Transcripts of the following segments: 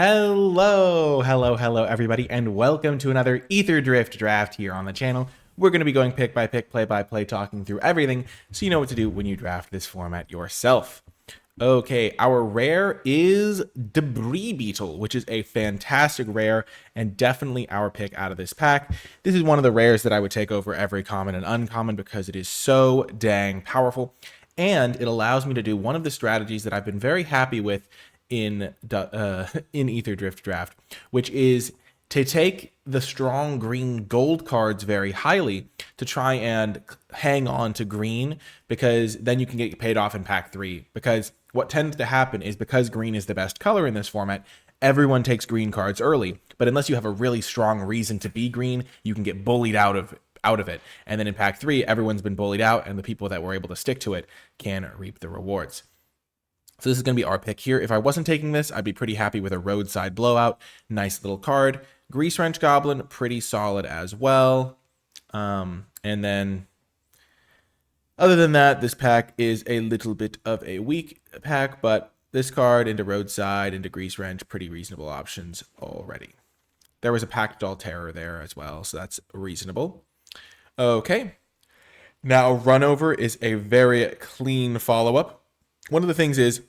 Hello, everybody, and welcome to another Aetherdrift Draft here on the channel. We're going to be going pick by pick, play by play, talking through everything so you know what to do when you draft this format yourself. Okay, our rare is Debris Beetle, which is a fantastic rare and definitely our pick out of this pack. This is one of the rares that I would take over every common and uncommon because it is so dang powerful, and it allows me to do one of the strategies that I've been very happy with in Aetherdrift Draft, which is to take the strong green gold cards very highly to try and hang on to green, because then you can get paid off in pack 3. Because what tends to happen is, because green is the best color in this format, everyone takes green cards early, but unless you have a really strong reason to be green, you can get bullied out of it. And then in pack 3, everyone's been bullied out, and the people that were able to stick to it can reap the rewards. So this is going to be our pick here. If I wasn't taking this, I'd be pretty happy with a Roadside Blowout. Nice little card. Grease Wrench Goblin, pretty solid as well. And then, other than that, this pack is a little bit of a weak pack, but this card into Roadside, into Grease Wrench, pretty reasonable options already. There was a Packed Doll Terror there as well, so that's reasonable. Okay. Now, Runover is a very clean follow-up. One of the things is,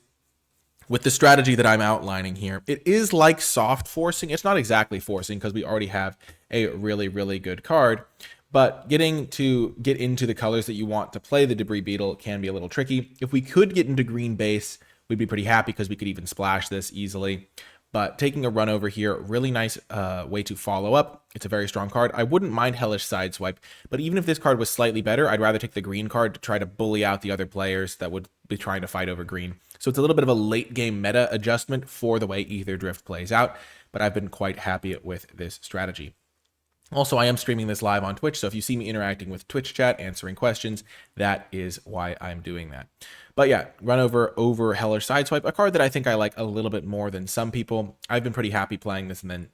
with the strategy that I'm outlining here, it is like soft forcing. It's not exactly forcing because we already have a really, really good card, but get into the colors that you want to play the Debris Beetle can be a little tricky. If we could get into green base, we'd be pretty happy because we could even splash this easily. But taking a run over here, really nice way to follow up. It's a very strong card. I wouldn't mind Hellish Sideswipe, but even if this card was slightly better, I'd rather take the green card to try to bully out the other players that would be trying to fight over green. So it's a little bit of a late game meta adjustment for the way Aetherdrift plays out, but I've been quite happy with this strategy. Also, I am streaming this live on Twitch, so if you see me interacting with Twitch chat, answering questions, that is why I'm doing that. But yeah, Runover over Hellish Sideswipe, a card that I think I like a little bit more than some people. I've been pretty happy playing this, and then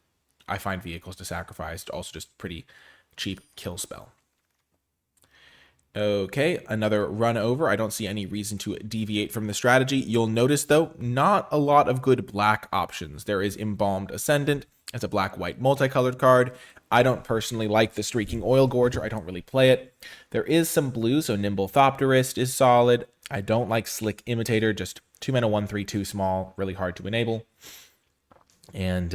I find Vehicles to Sacrifice also just pretty cheap kill spell. Okay, another run over. I don't see any reason to deviate from the strategy. You'll notice, though, not a lot of good black options. There is Embalmed Ascendant as a black-white multicolored card. I don't personally like the Streaking Oil Gorger. I don't really play it. There is some blue, so Nimble Thopterist is solid. I don't like Slick Imitator, just 2 mana 1/3 too small, really hard to enable. And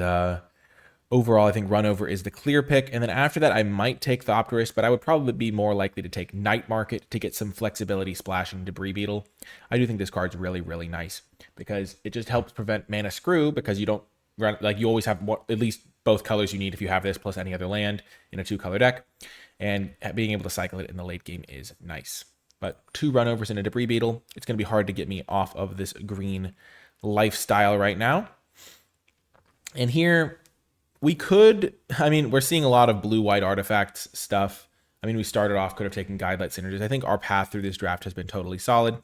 overall, I think Runover is the clear pick. And then after that, I might take Thopterist, but I would probably be more likely to take Night Market to get some flexibility splashing Debris Beetle. I do think this card's really, really nice because it just helps prevent mana screw, because you don't run, like, you always have at least both colors you need if you have this plus any other land in a 2-color deck. And being able to cycle it in the late game is nice. But 2 Runovers and a Debris Beetle, it's going to be hard to get me off of this green lifestyle right now. And here, we could, we're seeing a lot of blue-white artifacts stuff. We started off, could have taken Guidelight Synergies. I think our path through this draft has been totally solid.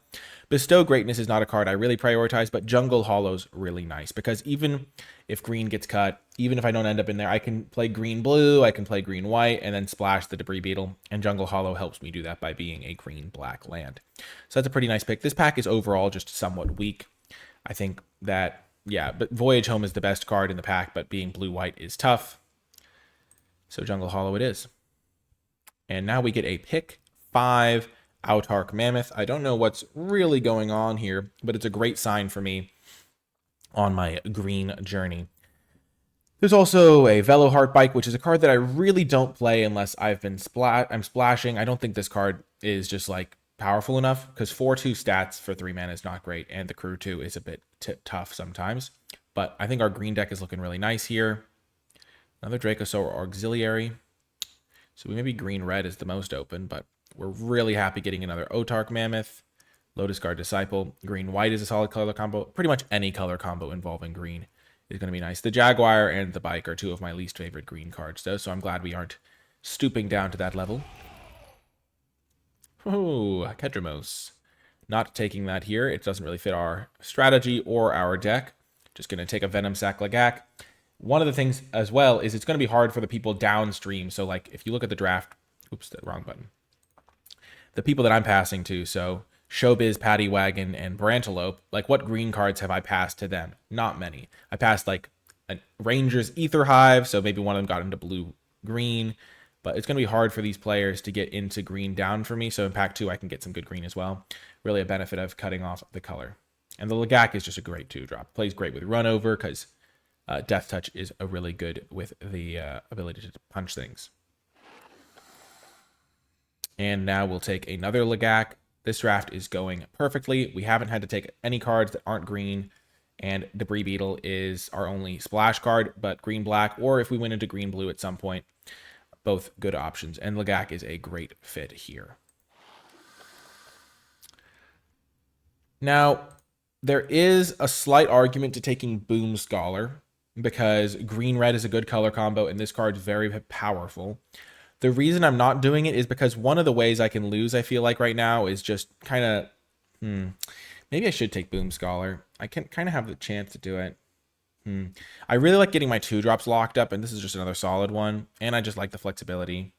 Bestow Greatness is not a card I really prioritize, but Jungle Hollow's really nice, because even if green gets cut, even if I don't end up in there, I can play green-blue, I can play green-white, and then splash the Debris Beetle, and Jungle Hollow helps me do that by being a green-black land. So that's a pretty nice pick. This pack is overall just somewhat weak. I think that, yeah, but Voyage Home is the best card in the pack, but being blue-white is tough. So Jungle Hollow it is. And now we get a pick 5 Autarch Mammoth. I don't know what's really going on here, but it's a great sign for me on my green journey. There's also a Velo Heartbike, which is a card that I really don't play unless I'm splashing. I don't think this card is just like powerful enough, because 4/2 stats for 3 mana is not great, and the crew 2 is a bit tough sometimes. But I think our green deck is looking really nice here. Another Dracosaur Auxiliary. So we maybe green-red is the most open, but we're really happy getting another Autarch Mammoth. Lotus Guard Disciple. Green-white is a solid color combo. Pretty much any color combo involving green is going to be nice. The Jaguar and the Bike are 2 of my least favorite green cards, though, so I'm glad we aren't stooping down to that level. Oh, Kedremos. Not taking that here. It doesn't really fit our strategy or our deck. Just going to take a Venom Sac Lagak. One of the things as well is it's going to be hard for the people downstream. So, like, if you look at the draft, oops, the wrong button. The people that I'm passing to, so Showbiz, Paddy Wagon, and Brantelope, like, what green cards have I passed to them? Not many. I passed, like, a Ranger's Ether Hive, so maybe one of them got into blue-green. But it's going to be hard for these players to get into green down for me. So in pack 2, I can get some good green as well. Really a benefit of cutting off the color. And the Lagak is just a great 2-drop. Plays great with run over because Death Touch is a really good with the ability to punch things. And now we'll take another Lagak. This draft is going perfectly. We haven't had to take any cards that aren't green. And Debris Beetle is our only splash card, but green-black, or if we went into green-blue at some point, both good options. And Lagak is a great fit here. Now, there is a slight argument to taking Boom Scholar because green-red is a good color combo, and this card is very powerful. The reason I'm not doing it is because one of the ways I can lose, I feel like right now, is just kind of, maybe I should take Boom Scholar. I can kind of have the chance to do it. I really like getting my 2-drops locked up, and this is just another solid one. And I just like the flexibility.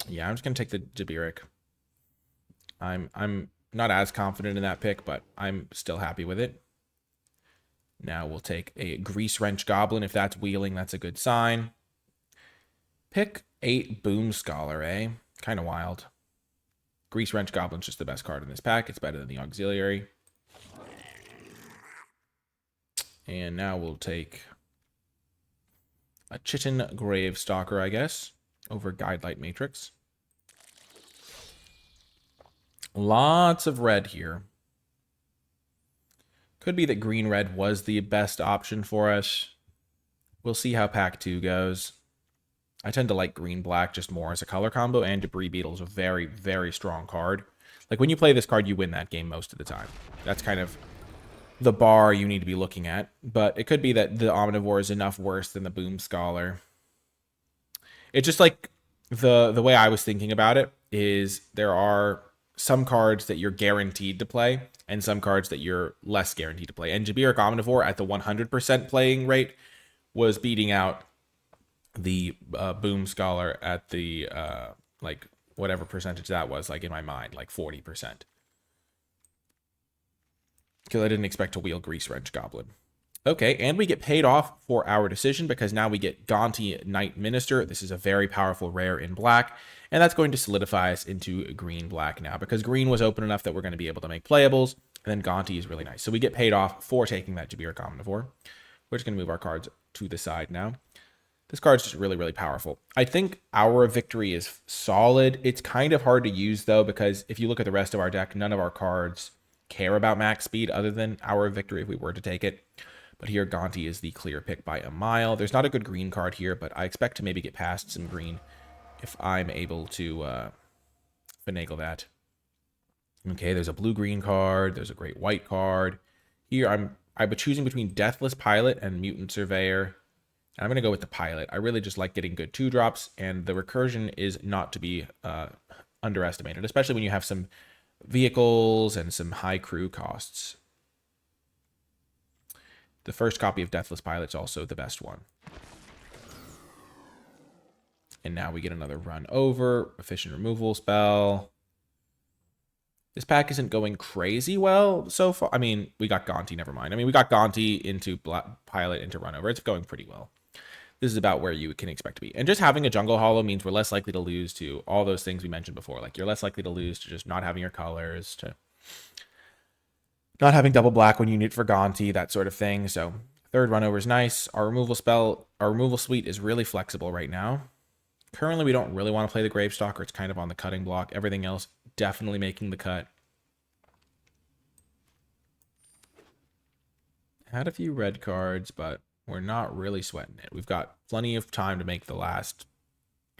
Yeah, I'm just going to take the Jabiric. I'm not as confident in that pick, but I'm still happy with it. Now we'll take a Grease Wrench Goblin. If that's wheeling, that's a good sign. Pick 8 Boom Scholar, eh? Kind of wild. Grease Wrench Goblin's just the best card in this pack. It's better than the Auxiliary. And now we'll take a Chitin Gravestalker, I guess, over Guidelight Matrix. Lots of red here. Could be that green-red was the best option for us. We'll see how pack 2 goes. I tend to like green-black just more as a color combo, and Debris Beetle is a very, very strong card. Like, when you play this card, you win that game most of the time. That's kind of the bar you need to be looking at. But it could be that the Omnivore is enough worse than the Boom Scholar. It's just like the way I was thinking about it is there are some cards that you're guaranteed to play and some cards that you're less guaranteed to play. And Jabiric Omnivore at the 100% playing rate was beating out the Boom Scholar at the like whatever percentage that was, like in my mind, like 40%. Because I didn't expect to wheel Grease Wrench Goblin. Okay, and we get paid off for our decision because now we get Gonti Knight Minister. This is a very powerful rare in black, and that's going to solidify us into green-black now because green was open enough that we're going to be able to make playables, and then Gonti is really nice. So we get paid off for taking that Jabiric Omnivore. We're just going to move our cards to the side now. This card's just really, really powerful. I think Hour of Victory is solid. It's kind of hard to use, though, because if you look at the rest of our deck, none of our cards care about max speed other than Hour of Victory if we were to take it. But here, Gonti is the clear pick by a mile. There's not a good green card here, but I expect to maybe get past some green if I'm able to finagle that. Okay, there's a blue-green card. There's a great white card. Here, I'm choosing between Deathless Pilot and Mutant Surveyor. And I'm going to go with the Pilot. I really just like getting good 2-drops, and the recursion is not to be underestimated, especially when you have some vehicles and some high crew costs. The first copy of Deathless Pilot is also the best one. And now we get another run over, efficient removal spell. This pack isn't going crazy well so far. I mean, we got Gonti, never mind. I mean, we got Gonti into Pilot into run over. It's going pretty well. This is about where you can expect to be. And just having a Jungle Hollow means we're less likely to lose to all those things we mentioned before. Like, you're less likely to lose to just not having your colors, to not having double black when you need it for Gonti, that sort of thing. So third run over is nice. Our removal suite is really flexible right now. Currently, we don't really want to play the Gravestalker. It's kind of on the cutting block. Everything else definitely making the cut. Had a few red cards, but we're not really sweating it. We've got plenty of time to make the last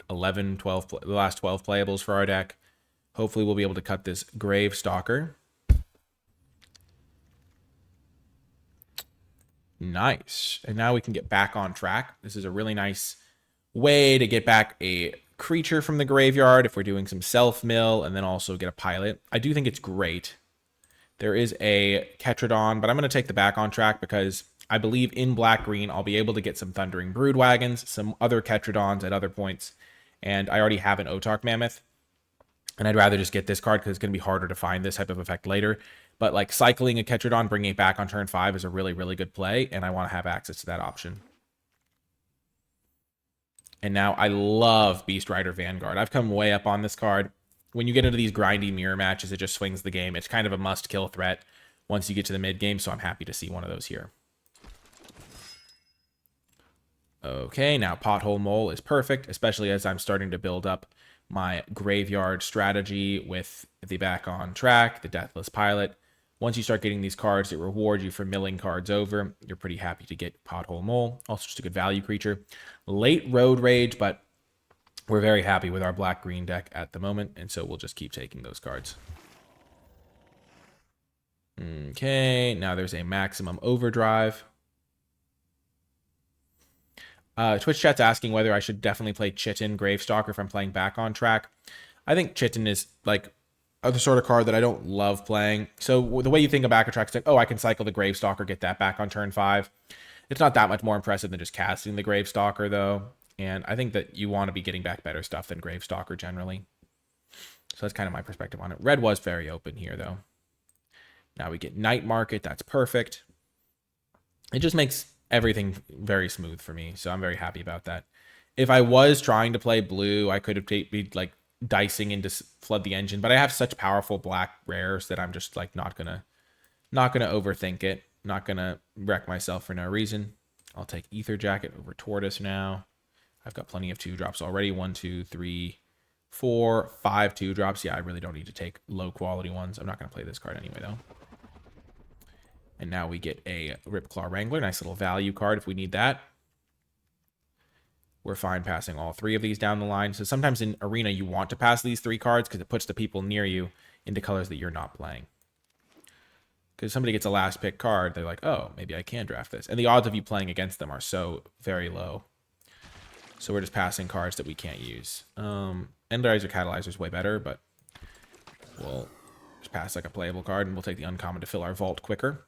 12 playables for our deck. Hopefully, we'll be able to cut this Gravestalker. Nice. And now we can get back on track. This is a really nice way to get back a creature from the graveyard if we're doing some self-mill and then also get a Pilot. I do think it's great. There is a Ketrodon, but I'm going to take the back on track because I believe in black-green I'll be able to get some Thundering Broodwagons, some other Ketrodons at other points, and I already have an Otark Mammoth, and I'd rather just get this card because it's going to be harder to find this type of effect later. But like cycling a Ketrodon, bringing it back on turn 5 is a really, really good play, and I want to have access to that option. And now I love Beast Rider Vanguard. I've come way up on this card. When you get into these grindy mirror matches, it just swings the game. It's kind of a must-kill threat once you get to the mid-game, so I'm happy to see one of those here. Okay, now Pothole Mole is perfect, especially as I'm starting to build up my graveyard strategy with the back on track, the Deathless Pilot. Once you start getting these cards that reward you for milling cards over, you're pretty happy to get Pothole Mole. Also just a good value creature. Late Road Rage, but we're very happy with our black-green deck at the moment, and so we'll just keep taking those cards. Okay, now there's a Maximum Overdrive. Twitch chat's asking whether I should definitely play Chitin Gravestalker if I'm playing back on track. I think Chitin is like the sort of card that I don't love playing. So the way you think of back on track is like, oh, I can cycle the Gravestalker, get that back on turn 5. It's not that much more impressive than just casting the Gravestalker, though. And I think that you want to be getting back better stuff than Gravestalker generally. So that's kind of my perspective on it. Red was very open here, though. Now we get Night Market. That's perfect. It just makes everything very smooth for me, so I'm very happy about that. If I was trying to play blue, I could have be like dicing into Flood the Engine, but I have such powerful black rares that I'm just like not gonna overthink it, not gonna wreck myself for no reason. I'll take Ether Jacket over Tortoise now. I've got plenty of 2-drops already. 1, 2, 3, 4, 5 2-drops. Yeah, I really don't need to take low quality ones. I'm not gonna play this card anyway though. And now we get a Ripclaw Wrangler. Nice little value card if we need that. We're fine passing all 3 of these down the line. So sometimes in Arena, you want to pass these 3 cards because it puts the people near you into colors that you're not playing. Because somebody gets a last pick card, they're like, oh, maybe I can draft this. And the odds of you playing against them are so very low. So we're just passing cards that we can't use. Enderizer Catalyzer is way better, but we'll just pass like a playable card and we'll take the uncommon to fill our vault quicker.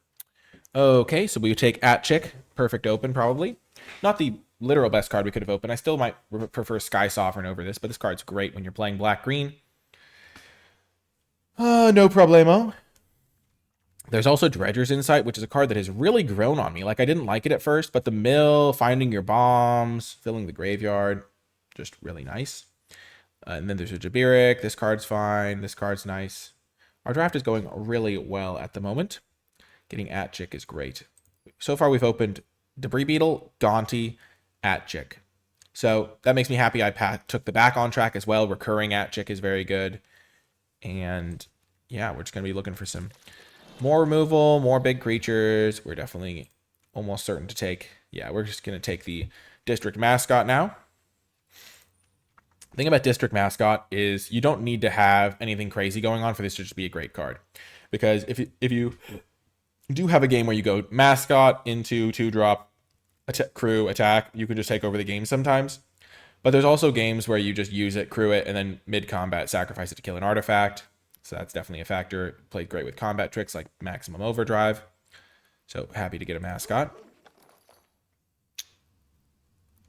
Okay, so we would take Atchick, perfect open probably. Not the literal best card we could have opened. I still might prefer Sky Sovereign over this, but this card's great when you're playing black-green. No problemo. There's also Dredger's Insight, which is a card that has really grown on me. Like, I didn't like it at first, but the mill, finding your bombs, filling the graveyard, just really nice. And then there's a Jabiric. This card's fine. This card's nice. Our draft is going really well at the moment. Getting Atchick is great. So far, we've opened Debris Beetle, Gaunty, Atchick. So that makes me happy. I took the back on track as well. Recurring Atchick is very good. And yeah, we're just going to be looking for some more removal, more big creatures. We're definitely almost certain to take. Yeah, we're just going to take the District Mascot now. The thing about District Mascot is you don't need to have anything crazy going on for this to just be a great card. Because if you do have a game where you go Mascot into 2-drop crew attack, you can just take over the game sometimes. But there's also games where you just use it, crew it, and then mid-combat sacrifice it to kill an artifact. So that's definitely a factor. It played great with combat tricks like Maximum Overdrive. So happy to get a Mascot.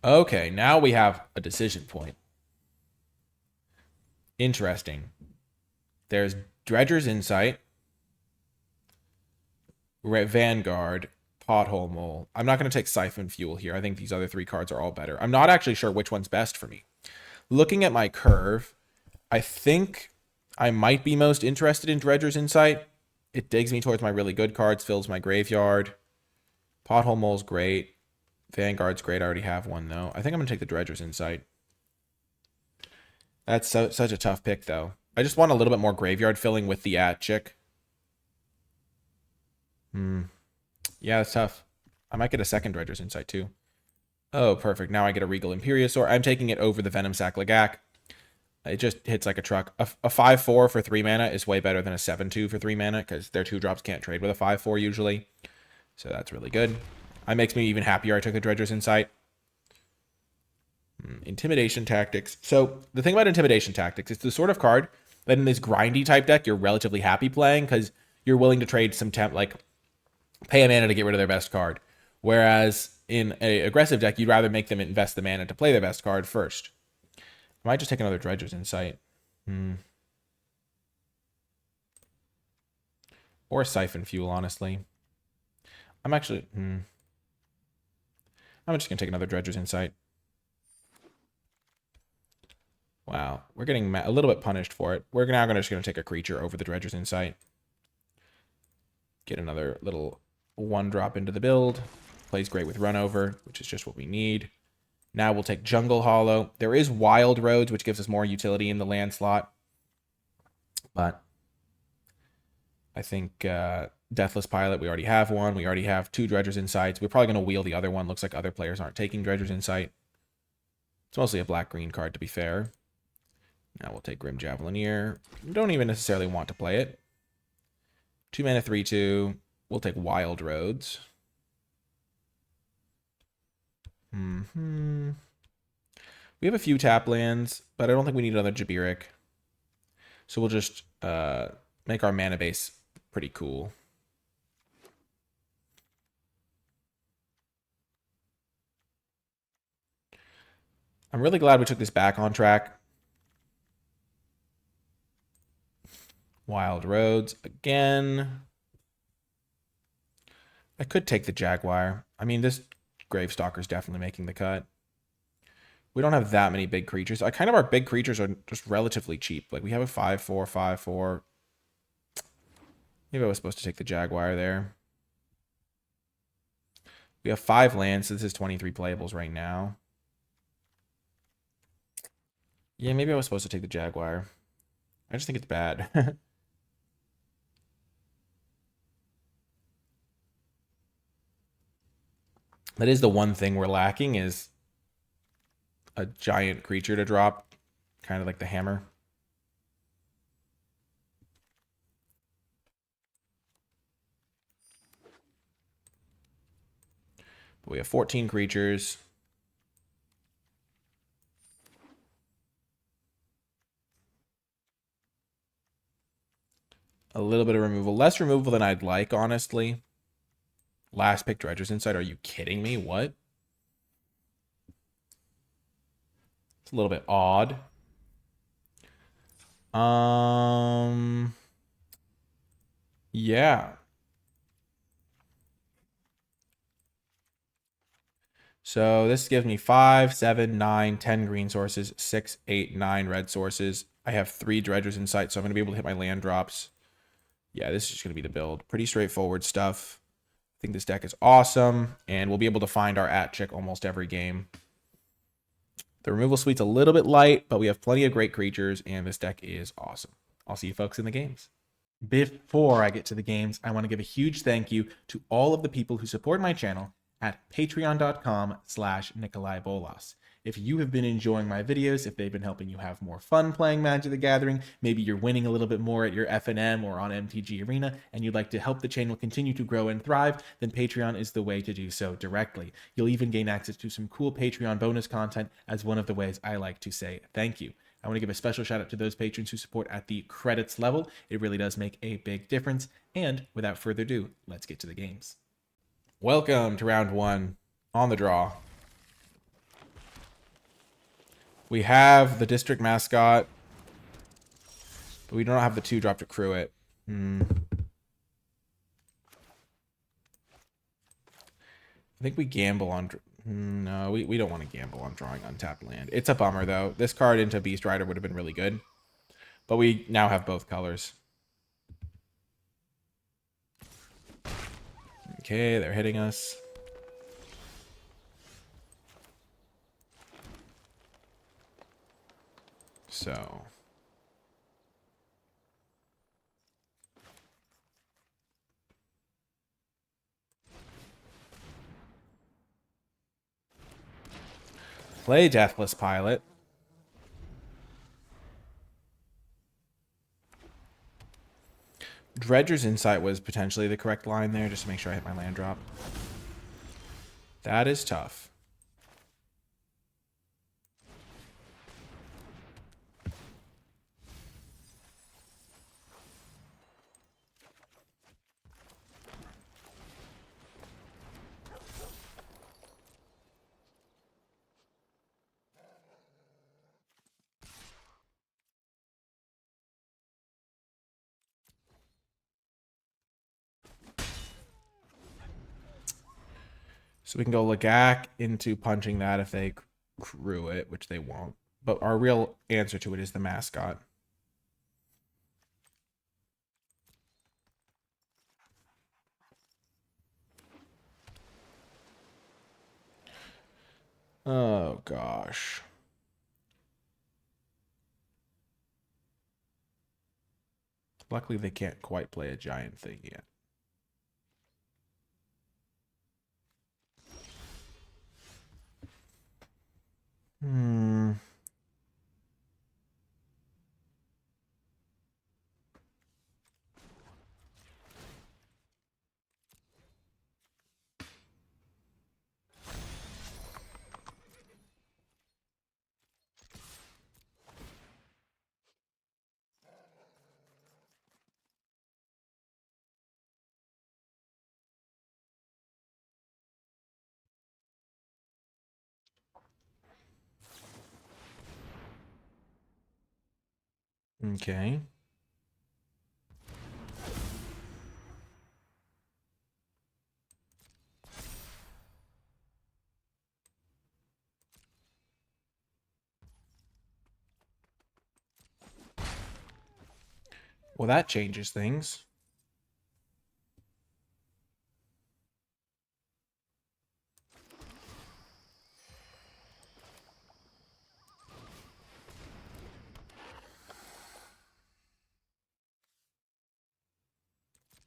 Okay, now we have a decision point. Interesting. There's Dredger's Insight, Vanguard, Pothole Mole. I'm not going to take Siphon Fuel here. I think these other 3 cards are all better. I'm not actually sure which one's best for me. Looking at my curve, I think I might be most interested in Dredger's Insight. It digs me towards my really good cards, fills my graveyard. Pothole Mole's great. Vanguard's great. I already have one, though. I think I'm going to take the Dredger's Insight. That's such a tough pick, though. I just want a little bit more graveyard filling with the Atchick. Yeah, that's tough. I might get a second Dredger's Insight, too. Oh, perfect. Now I get a Regal Imperiosaur. I'm taking it over the Venom Sac Lagak. It just hits like a truck. A 5-4 for 3 mana is way better than a 7-2 for 3 mana because their 2-drops can't trade with a 5-4 usually. So that's really good. It makes me even happier I took the Dredger's Insight. Intimidation Tactics. So the thing about Intimidation Tactics, it's the sort of card that in this grindy type deck you're relatively happy playing because you're willing to trade some pay a mana to get rid of their best card. Whereas in an aggressive deck, you'd rather make them invest the mana to play their best card first. I might just take another Dredger's Insight. Or Siphon Fuel, honestly. I'm actually... I'm just going to take another Dredger's Insight. Wow. We're getting a little bit punished for it. We're now just going to take a creature over the Dredger's Insight. Get another little 1-drop into the build. Plays great with Run Over, which is just what we need. Now we'll take Jungle Hollow. There is Wild Roads, which gives us more utility in the land slot. But I think Deathless Pilot, we already have one. We already have 2 Dredger's Insights. We're probably going to wheel the other one. Looks like other players aren't taking Dredger's Insight. It's mostly a black-green card, to be fair. Now we'll take Grim Javelineer. Don't even necessarily want to play it. 2 mana, 3/2. We'll take Wild Roads. We have a few tap lands, but I don't think we need another Jabiric. So we'll just make our mana base pretty cool. I'm really glad we took this back on track. Wild Roads again. I could take the Jaguar. I mean, this Gravestalker's definitely making the cut. We don't have that many big creatures. Our big creatures are just relatively cheap. Like, we have a 5/4, 5/4. Maybe I was supposed to take the Jaguar there. We have 5 lands, so this is 23 playables right now. Yeah, maybe I was supposed to take the Jaguar. I just think it's bad. That is the one thing we're lacking, is a giant creature to drop, kind of like the hammer. But we have 14 creatures. A little bit of removal. Less removal than I'd like, honestly. Last pick, Dredger's Insight. Are you kidding me? What? It's a little bit odd. Yeah. So this gives me 5, 7, 9, 10 green sources, 6, 8, 9 red sources. I have 3 Dredger's Insight, so I'm going to be able to hit my land drops. Yeah, this is just going to be the build. Pretty straightforward stuff. I think this deck is awesome, and we'll be able to find our at-chick almost every game. The removal suite's a little bit light, but we have plenty of great creatures, and this deck is awesome. I'll see you folks in the games. Before I get to the games, I want to give a huge thank you to all of the people who support my channel at patreon.com/NicolaiBolas. If you have been enjoying my videos, if they've been helping you have more fun playing Magic the Gathering, maybe you're winning a little bit more at your FNM or on MTG Arena, and you'd like to help the channel continue to grow and thrive, then Patreon is the way to do so directly. You'll even gain access to some cool Patreon bonus content as one of the ways I like to say thank you. I want to give a special shout out to those patrons who support at the credits level. It really does make a big difference. And without further ado, let's get to the games. Welcome to round 1 on the draw. We have the district mascot, but we don't have the 2-drop to crew it. I think we gamble on... No, we don't want to gamble on drawing untapped land. It's a bummer, though. This card into Beast Rider would have been really good. But we now have both colors. Okay, they're hitting us. So... play Deathless Pilot. Dredger's Insight was potentially the correct line there, just to make sure I hit my land drop. That is tough. So we can go Lagak into punching that if they crew it, which they won't. But our real answer to it is the mascot. Oh, gosh. Luckily, they can't quite play a giant thing yet. Okay. Well, that changes things.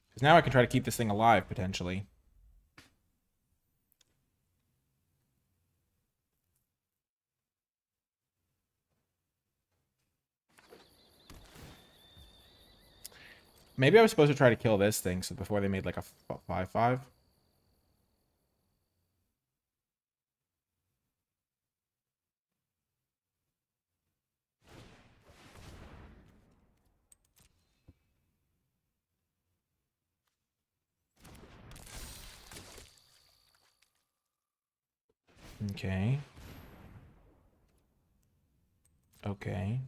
Because now I can try to keep this thing alive, potentially. Maybe I was supposed to try to kill this thing so before they made like a 5/5. Okay. Okay.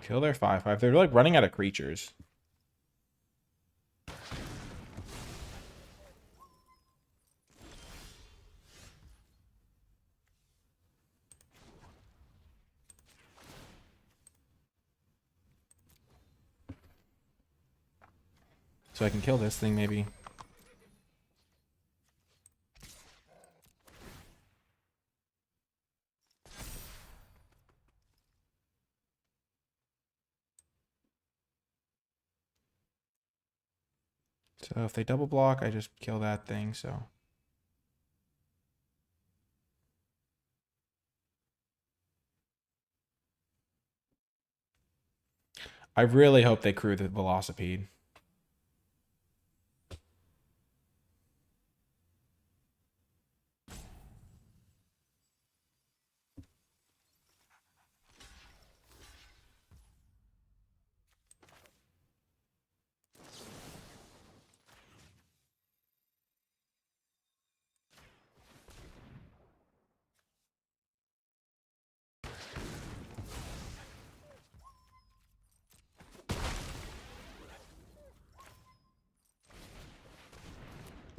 Kill their 5/5. They're like running out of creatures. So I can kill this thing maybe. So if they double block, I just kill that thing, so. I really hope they crew the Velocipede.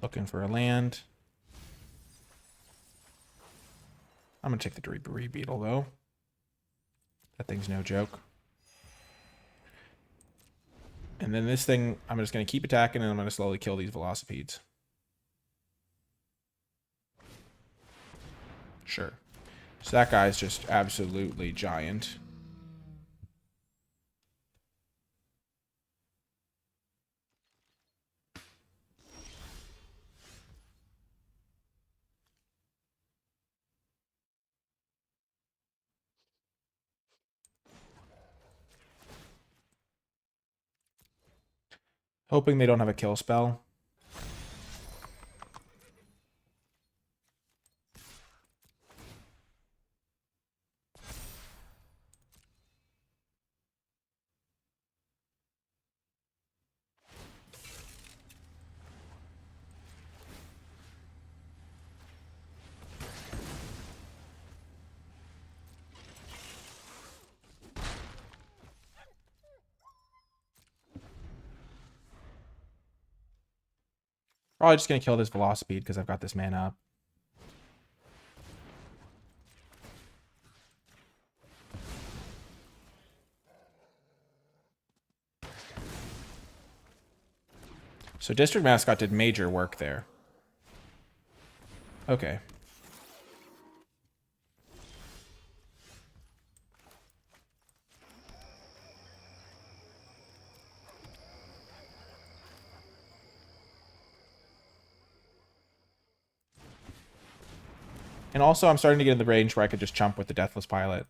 Looking for a land. I'm going to take the Debris Beetle, though. That thing's no joke. And then this thing, I'm just going to keep attacking, and I'm going to slowly kill these Velocipedes. Sure. So that guy's just absolutely giant. Hoping they don't have a kill spell. Probably just going to kill this Velocipede because I've got this mana up. So District Mascot did major work there. Okay. And also, I'm starting to get in the range where I could just chump with the Deathless Pilot.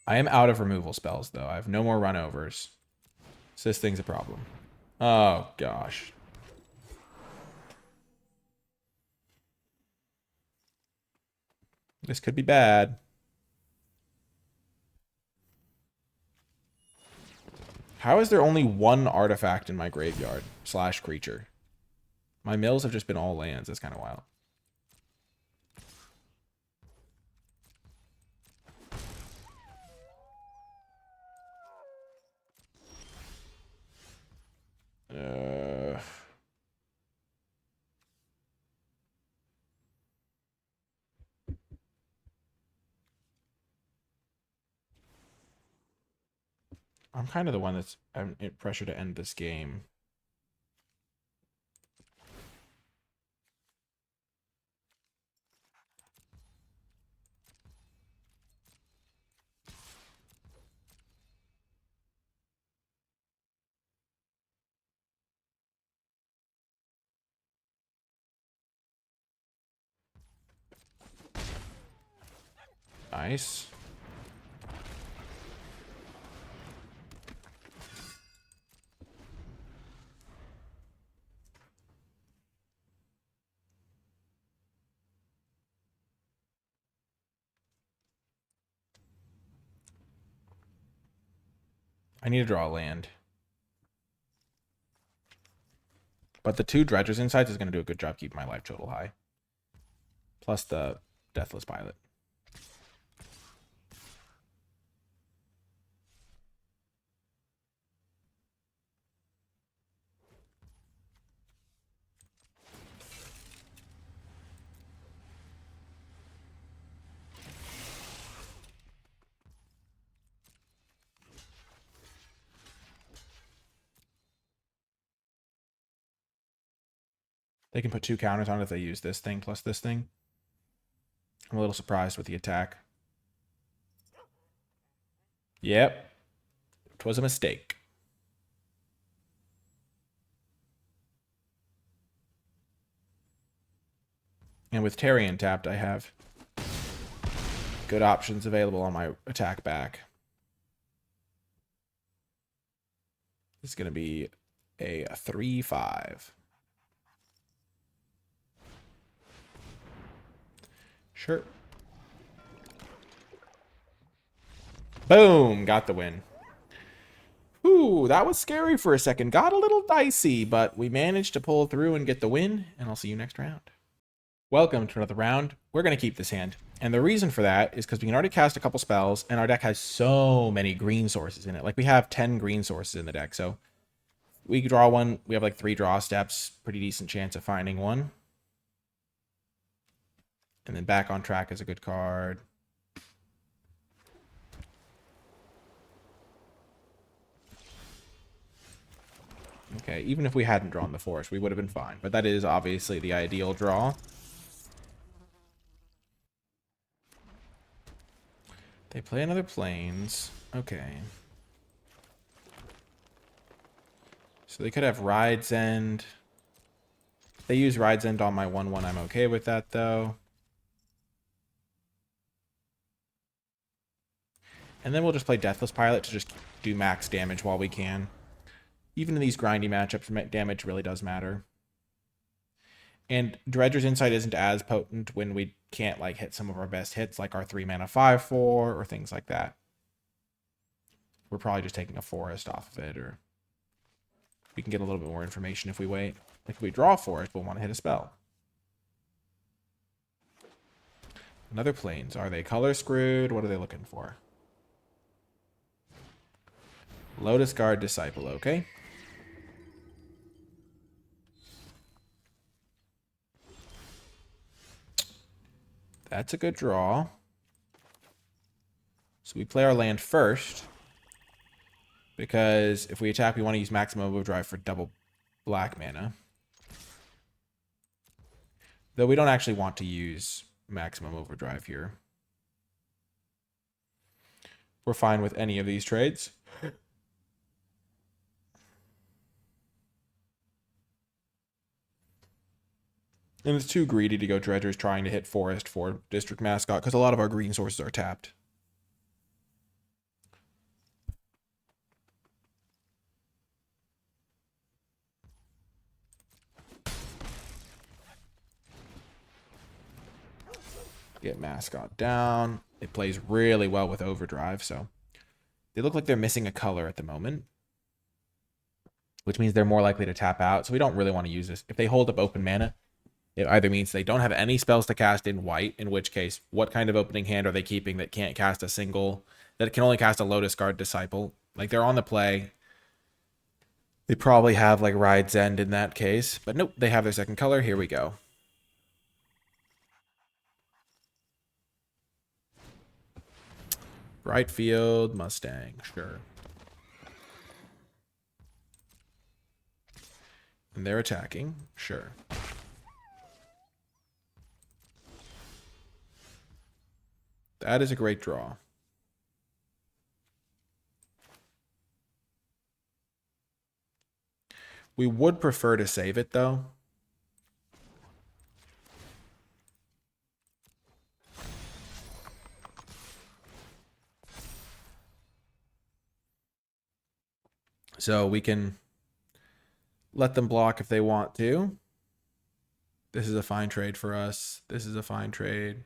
I am out of removal spells, though. I have no more runovers. So this thing's a problem. Oh, gosh. This could be bad. How is there only one artifact in my graveyard / creature? My mills have just been all lands. That's kind of wild. I'm kind of the one that's pressure to end this game. Nice. I need to draw a land. But the 2 Dredger's Insights is going to do a good job keeping my life total high. Plus the Deathless Pilot. They can put 2 counters on it if they use this thing plus this thing. I'm a little surprised with the attack. Yep. It was a mistake. And with Tarion tapped, I have good options available on my attack back. This is going to be a 3/5. Sure. Boom! Got the win. Ooh, that was scary for a second. Got a little dicey, but we managed to pull through and get the win, and I'll see you next round. Welcome to another round. We're going to keep this hand. And the reason for that is because we can already cast a couple spells, and our deck has so many green sources in it. Like, we have 10 green sources in the deck, so we could draw one. We have like 3 draw steps. Pretty decent chance of finding one. And then Back on Track is a good card. Okay, even if we hadn't drawn the forest, we would have been fine. But that is obviously the ideal draw. They play another Plains. Okay. So they could have Ride's End. If they use Ride's End on my 1/1, I'm okay with that, though. And then we'll just play Deathless Pilot to just do max damage while we can. Even in these grindy matchups, damage really does matter. And Dredger's Insight isn't as potent when we can't like hit some of our best hits, like our 3 mana 5/4 or things like that. We're probably just taking a forest off of it, or we can get a little bit more information if we wait. Like if we draw a forest, we'll want to hit a spell. Another Plains. Are they color screwed? What are they looking for? Lotus Guard Disciple, okay. That's a good draw. So we play our land first. Because if we attack, we want to use Maximum Overdrive for double black mana. Though we don't actually want to use Maximum Overdrive here. We're fine with any of these trades. And it's too greedy to go Dredgers trying to hit Forest for District Mascot, because a lot of our green sources are tapped. Get Mascot down. It plays really well with Overdrive, so they look like they're missing a color at the moment, which means they're more likely to tap out, so we don't really want to use this. If they hold up open mana, it either means they don't have any spells to cast in white, in which case, what kind of opening hand are they keeping that can't cast a single, that can only cast a Lotus Guard Disciple? Like, they're on the play. They probably have, like, Ride's End in that case. But nope, they have their second color. Here we go. Right field, Mustang, sure. And they're attacking, sure. That is a great draw. We would prefer to save it, though. So we can let them block if they want to. This is a fine trade for us. This is a fine trade.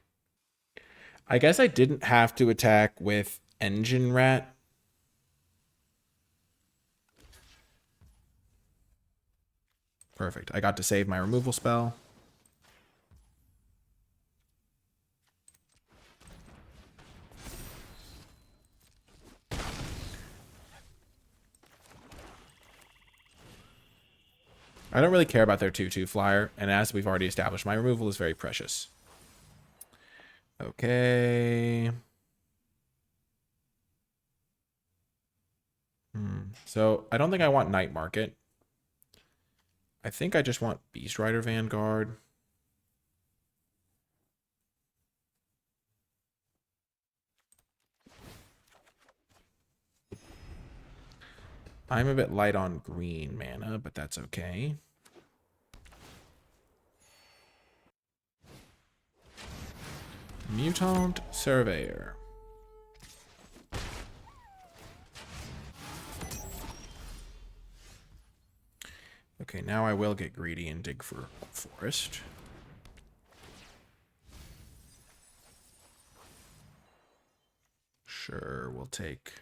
I guess I didn't have to attack with Engine Rat. Perfect. I got to save my removal spell. I don't really care about their 2/2 flyer, and as we've already established, my removal is very precious. Okay. So I don't think I want Night Market. I think I just want Beast Rider Vanguard. I'm a bit light on green mana, but that's okay. Mutant Surveyor. Okay, now I will get greedy and dig for Forest. Sure, we'll take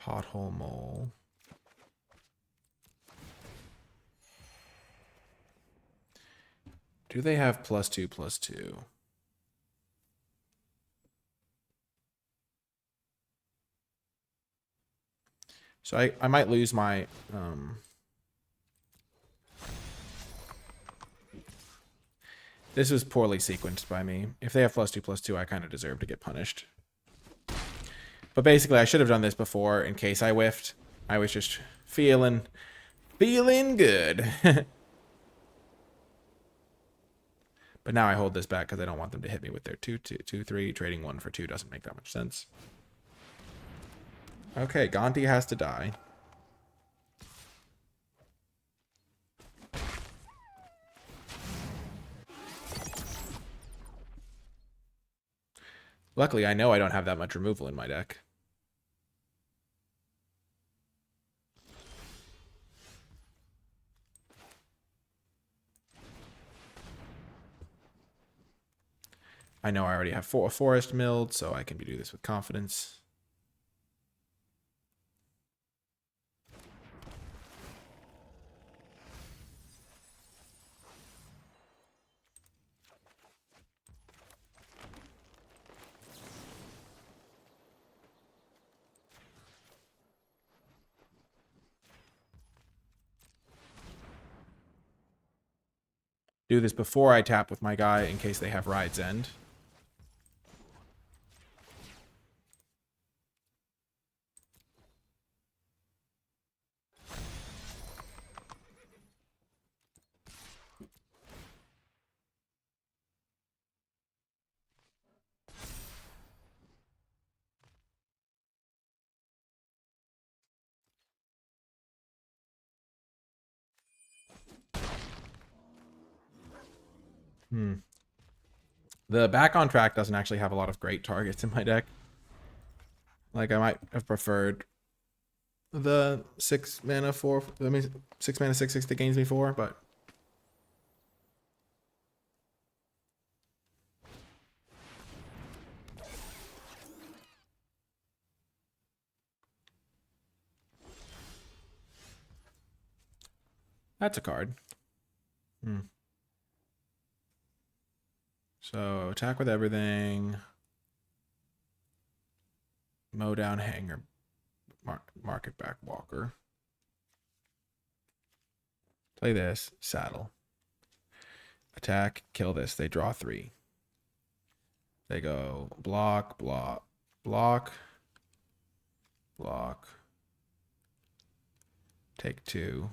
Pothole Mole. Do they have +2/+2? So I might lose my this was poorly sequenced by me. If they have +2/+2, I kind of deserve to get punished. But basically, I should have done this before in case I whiffed. I was just feeling good. But now I hold this back because I don't want them to hit me with their 2/3. Trading 1 for 2 doesn't make that much sense. Okay, Gonti has to die. Luckily, I know I don't have that much removal in my deck. I know I already have a Forest milled, so I can do this with confidence. do this before I tap with my guy in case they have Ride's End. The Back on Track doesn't actually have a lot of great targets in my deck. Like, I might have preferred the 6 mana 4, I mean 6 mana 6/6 that gains me 4, but that's a card. So attack with everything. Mow down Hanger. Market back Walker. Play this. Saddle. Attack. Kill this. They draw 3. They go block, block, block, block. Take 2.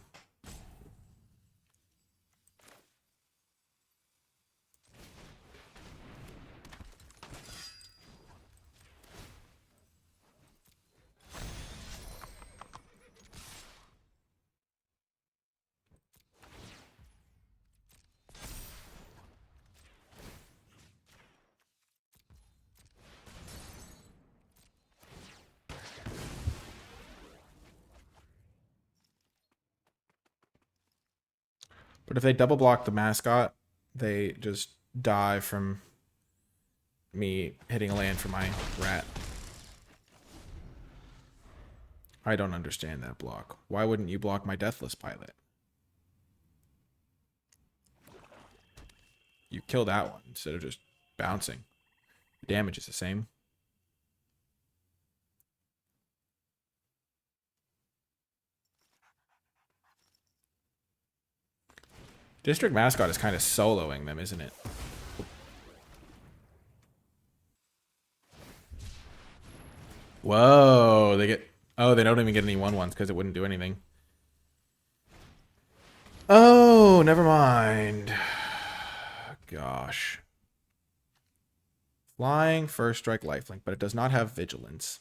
But if they double block the mascot, they just die from me hitting a land for my rat. I don't understand that block. Why wouldn't you block my Deathless Pilot? You kill that one instead of just bouncing. The damage is the same. District Mascot is kind of soloing them, isn't it? Whoa, they get... Oh, they don't even get any 1/1s because it wouldn't do anything. Oh, never mind. Gosh. Flying, first strike, lifelink, but it does not have vigilance.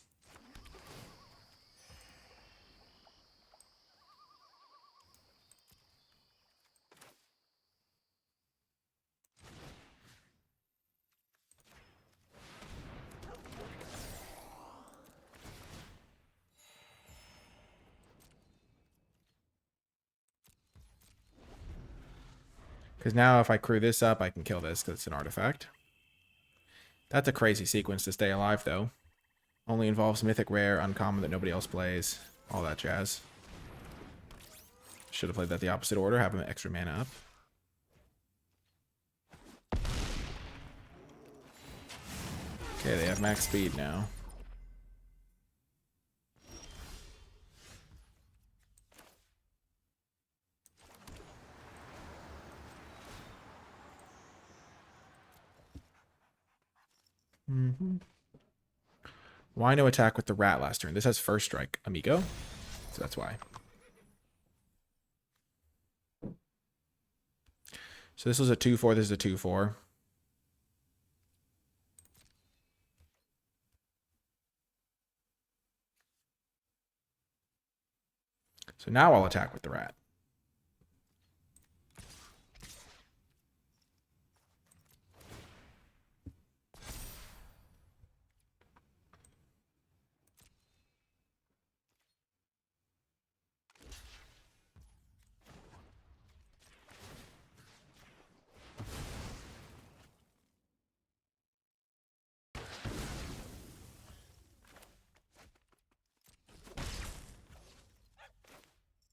Because now if I crew this up, I can kill this because it's an artifact. That's a crazy sequence to stay alive, though. Only involves mythic, rare, uncommon that nobody else plays. All that jazz. Should have played that the opposite order, having the extra mana up. Okay, they have max speed now. Why no attack with the rat last turn? This has first strike, amigo. So that's why. So this was a 2/4, this is a 2/4. So now I'll attack with the rat.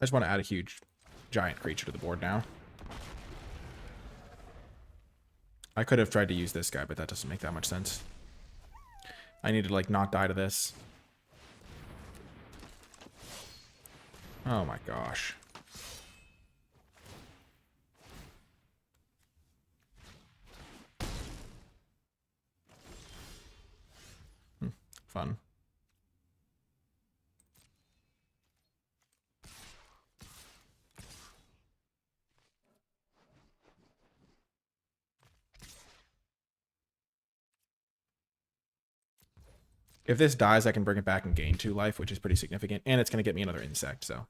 I just want to add a huge giant creature to the board now. I could have tried to use this guy, but that doesn't make that much sense. I need to, like, not die to this. Oh my gosh. Fun. If this dies, I can bring it back and gain 2 life, which is pretty significant. And it's going to get me another insect, so.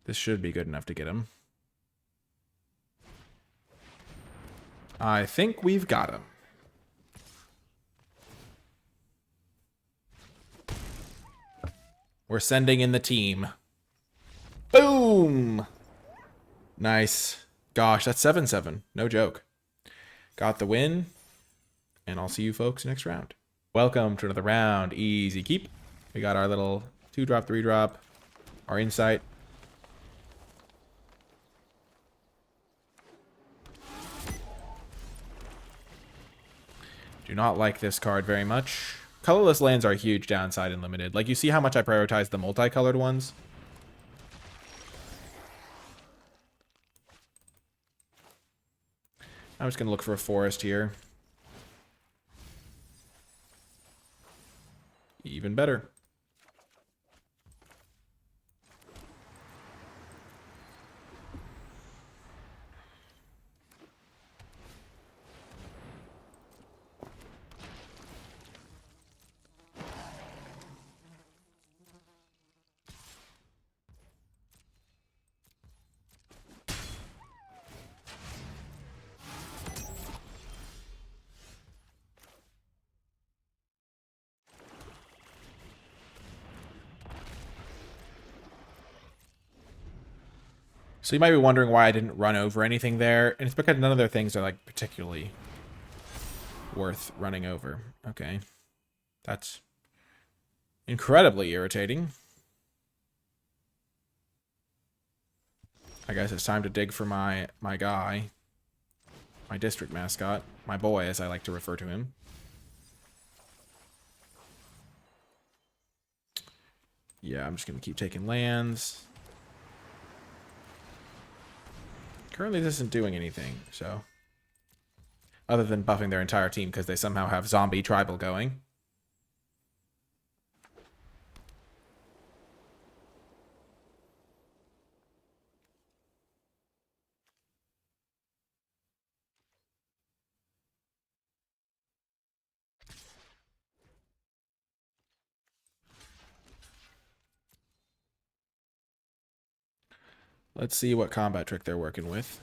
This should be good enough to get him. I think we've got him. We're sending in the team. Boom! Nice. Gosh, that's 7-7. No joke. Got the win. And I'll see you folks next round. Welcome to another round. Easy keep. We got our little 2-drop, 3-drop. Our insight. Do not like this card very much. Colorless lands are a huge downside in Limited. Like, you see how much I prioritize the multicolored ones? I'm just going to look for a forest here. Even better. So you might be wondering why I didn't run over anything there, and it's because none of their things are, like, particularly worth running over. Okay. That's incredibly irritating. I guess it's time to dig for my guy. My district mascot. My boy, as I like to refer to him. Yeah, I'm just going to keep taking lands. Currently, this isn't doing anything, so. Other than buffing their entire team because they somehow have zombie tribal going. Let's see what combat trick they're working with.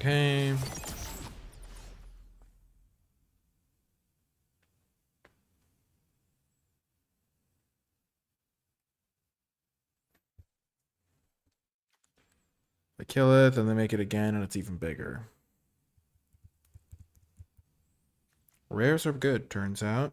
Okay. They kill it, then they make it again, and it's even bigger. Rares are good, turns out.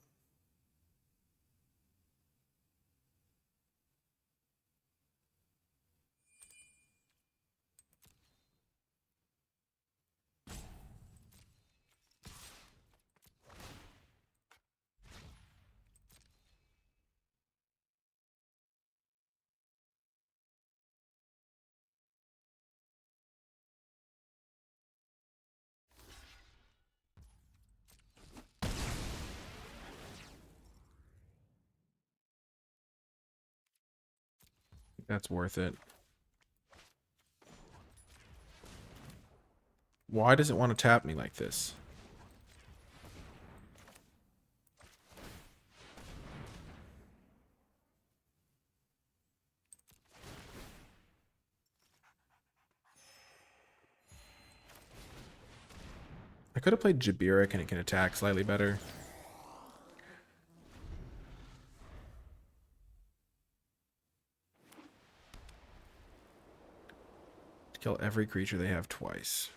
That's worth it. Why does it want to tap me like this? could have played Jabiric and it can attack slightly better. Kill every creature they have twice.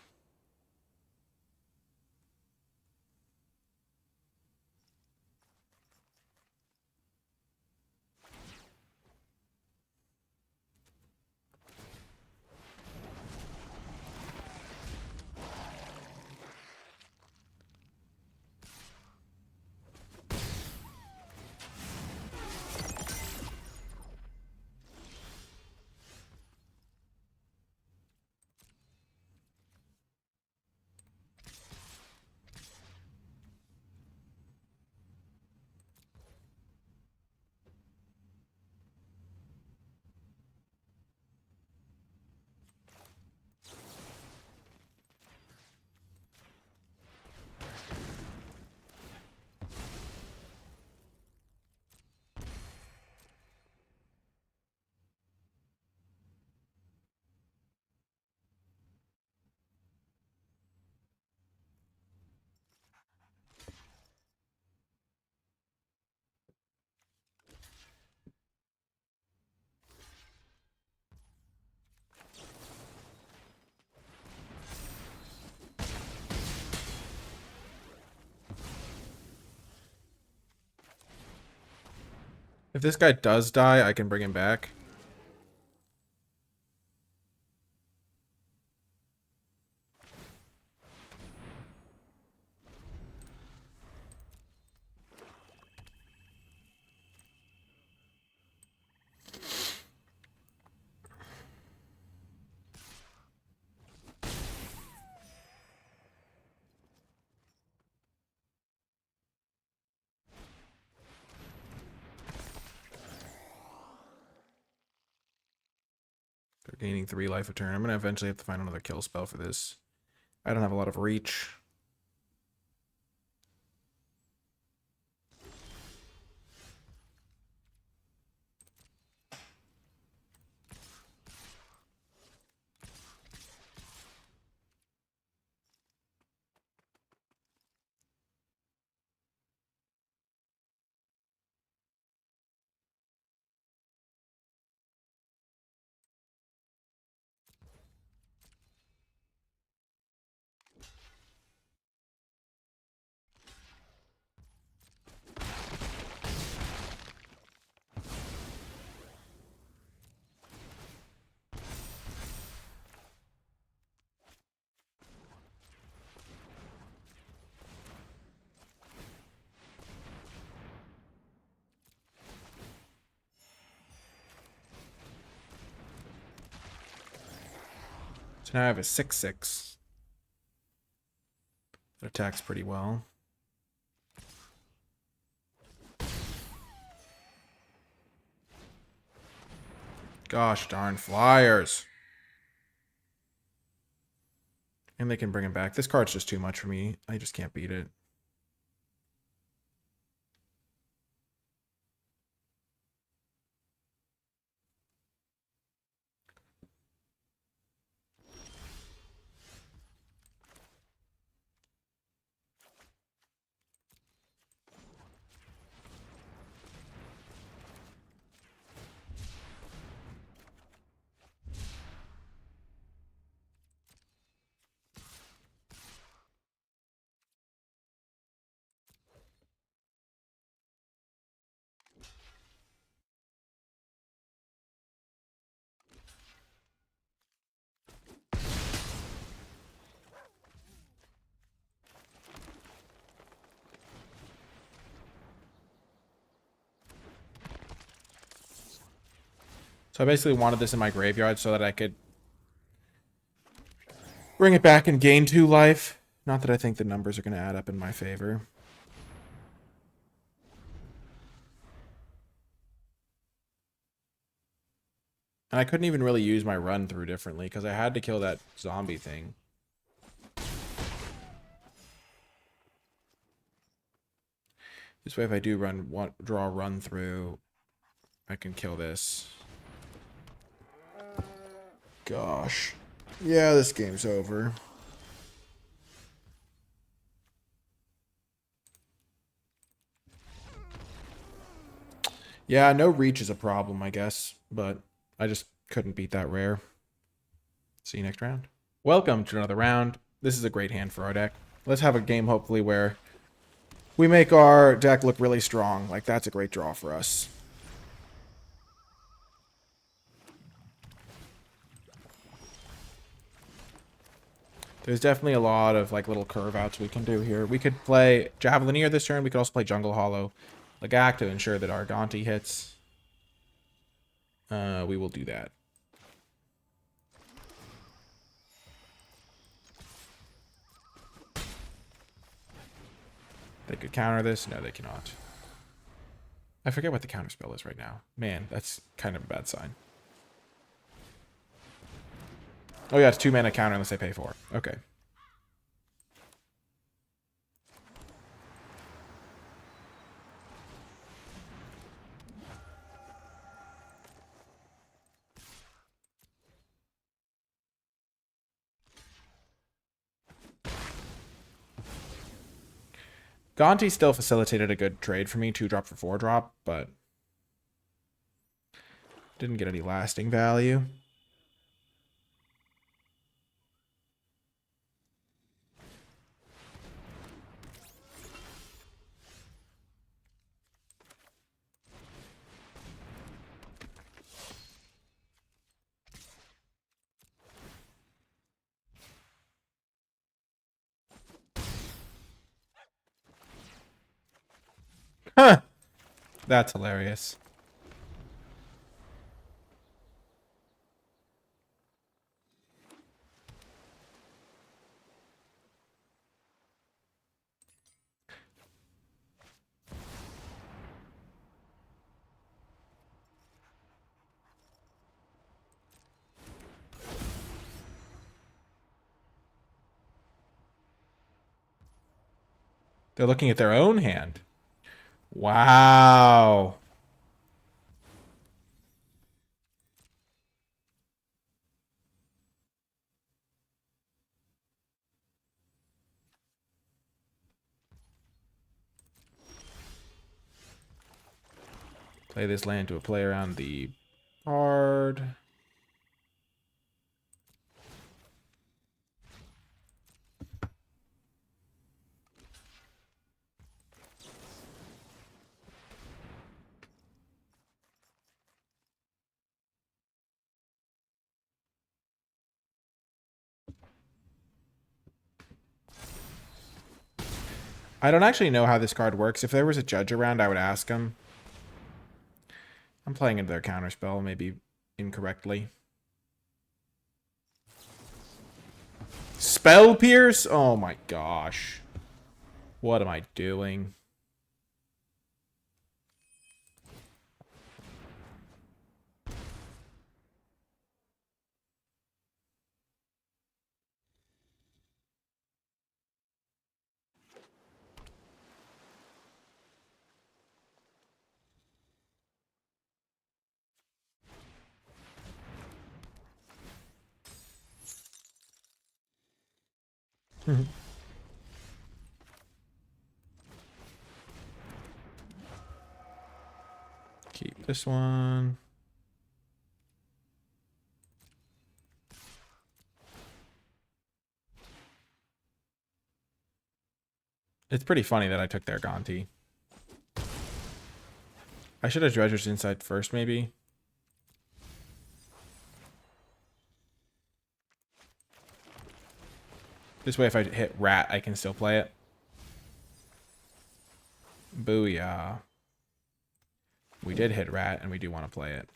If this guy does die, I can bring him back. They're gaining 3 life a turn. I'm going to eventually have to find another kill spell for this. I don't have a lot of reach. So now I have a 6/6. That attacks pretty well. Gosh darn flyers. And they can bring him back. This card's just too much for me. I just can't beat it. So I basically wanted this in my graveyard so that I could bring it back and gain 2 life. Not that I think the numbers are going to add up in my favor. And I couldn't even really use my run through differently because I had to kill that zombie thing. This way, if I do draw a run through, I can kill this. Gosh. Yeah, this game's over. Yeah, no reach is a problem, I guess, but I just couldn't beat that rare. See you next round. Welcome to another round. This is a great hand for our deck. Let's have a game, hopefully, where we make our deck look really strong. Like, that's a great draw for us. There's definitely a lot of, like, little curve outs we can do here. We could play Javelineer this turn. We could also play Jungle Hollow Lagak to ensure that our Gonti hits. We will do that. They could counter this. No, they cannot. I forget what the counter spell is right now. Man, that's kind of a bad sign. Oh yeah, it's 2 mana counter unless they pay 4. Okay. Gonti still facilitated a good trade for me, 2-drop for 4-drop, but didn't get any lasting value. Huh. That's hilarious. They're looking at their own hand. Wow. Play this land to a player on the card. I don't actually know how this card works. If there was a judge around, I would ask him. I'm playing into their counterspell, maybe incorrectly. Spell Pierce? Oh my gosh. What am I doing? Keep this one. It's pretty funny that I took their Gonti. I should have Dredger's Insight first, maybe. This way, if I hit Rat, I can still play it. Booyah. We did hit Rat, and we do want to play it.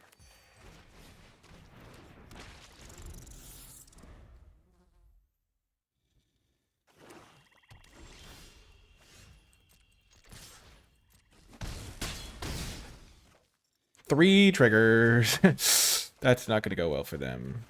Three triggers. That's not going to go well for them.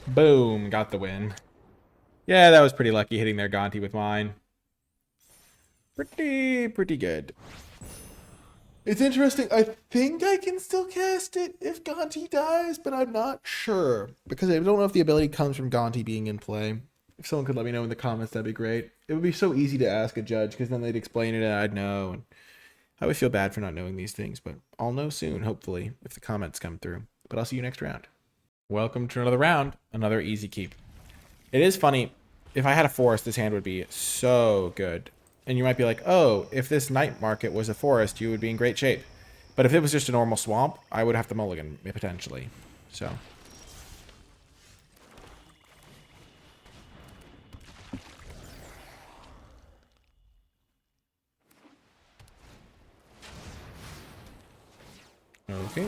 Boom, got the win. Yeah, that was pretty lucky hitting their Gonti with mine. Pretty good. It's interesting. I think I can still cast it if Gonti dies, but I'm not sure. Because I don't know if the ability comes from Gonti being in play. If someone could let me know in the comments, that'd be great. It would be so easy to ask a judge, because then they'd explain it and I'd know. And I always feel bad for not knowing these things, but I'll know soon, hopefully, if the comments come through. But I'll see you next round. Welcome to another round, another easy keep. It is funny, if I had a forest, this hand would be so good. And you might be like, oh, if this night market was a forest, you would be in great shape. But if it was just a normal swamp, I would have to mulligan, potentially. So. Okay.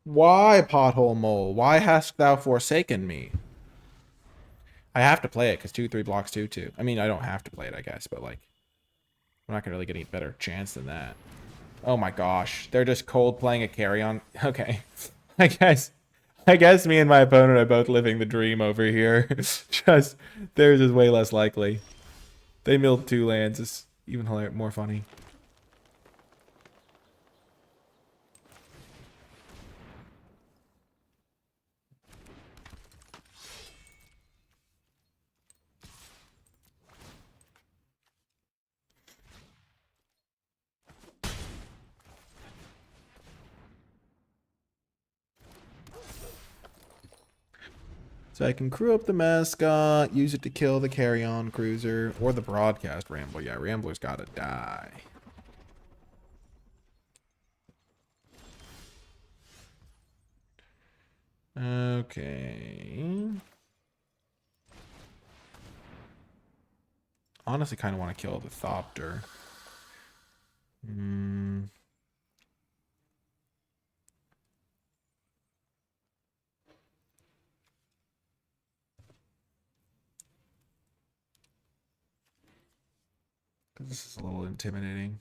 Why, pothole mole? Why hast thou forsaken me? I have to play it, because 2/3 blocks 2/2. I mean, I don't have to play it, I guess, but, like, we're not going to really get any better chance than that. Oh my gosh. They're just cold playing a carry-on. Okay. I guess me and my opponent are both living the dream over here. Just, theirs is way less likely. They milled 2 lands. It's even more funny. So I can crew up the mascot, use it to kill the carry-on cruiser, or the broadcast Rambler. Yeah, Rambler's gotta die. Okay. Honestly, kind of want to kill the Thopter. This is a little intimidating.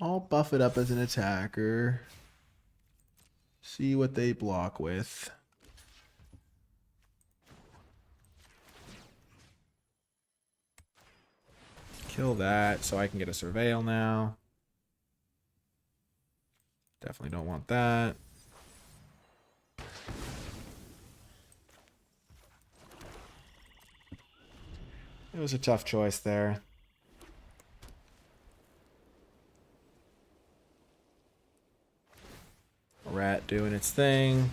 I'll buff it up as an attacker. See what they block with. Kill that so I can get a Surveil now. Definitely don't want that. It was a tough choice there. Rat doing its thing.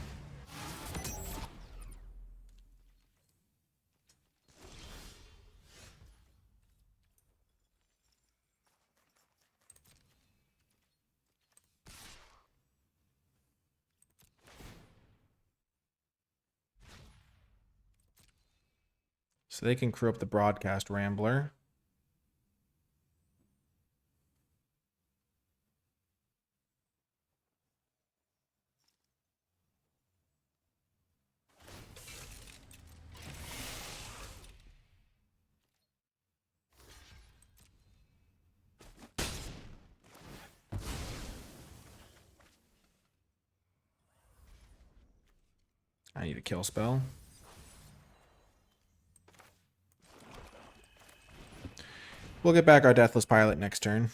So they can crew up the broadcast Rambler. I need a kill spell. We'll get back our Deathless Pilot next turn.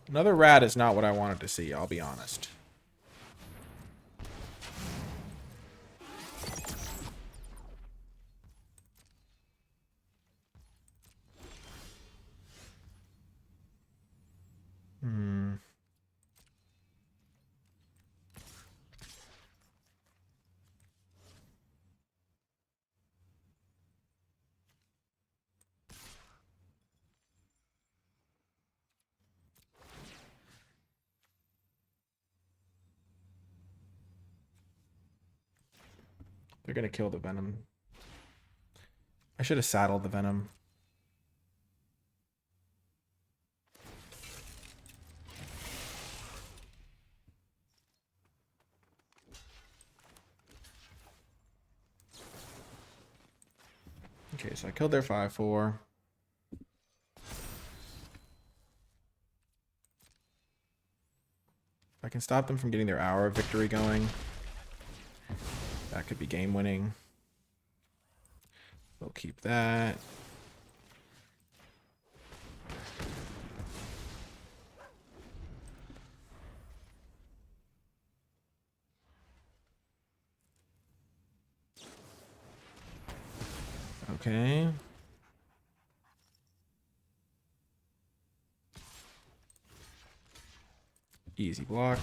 Another rat is not what I wanted to see, I'll be honest. They're going to kill the Venom. I should have saddled the Venom. Okay, so I killed their 5/4. I can stop them from getting their Hour of Victory going. That could be game winning. We'll keep that. Okay. Easy block.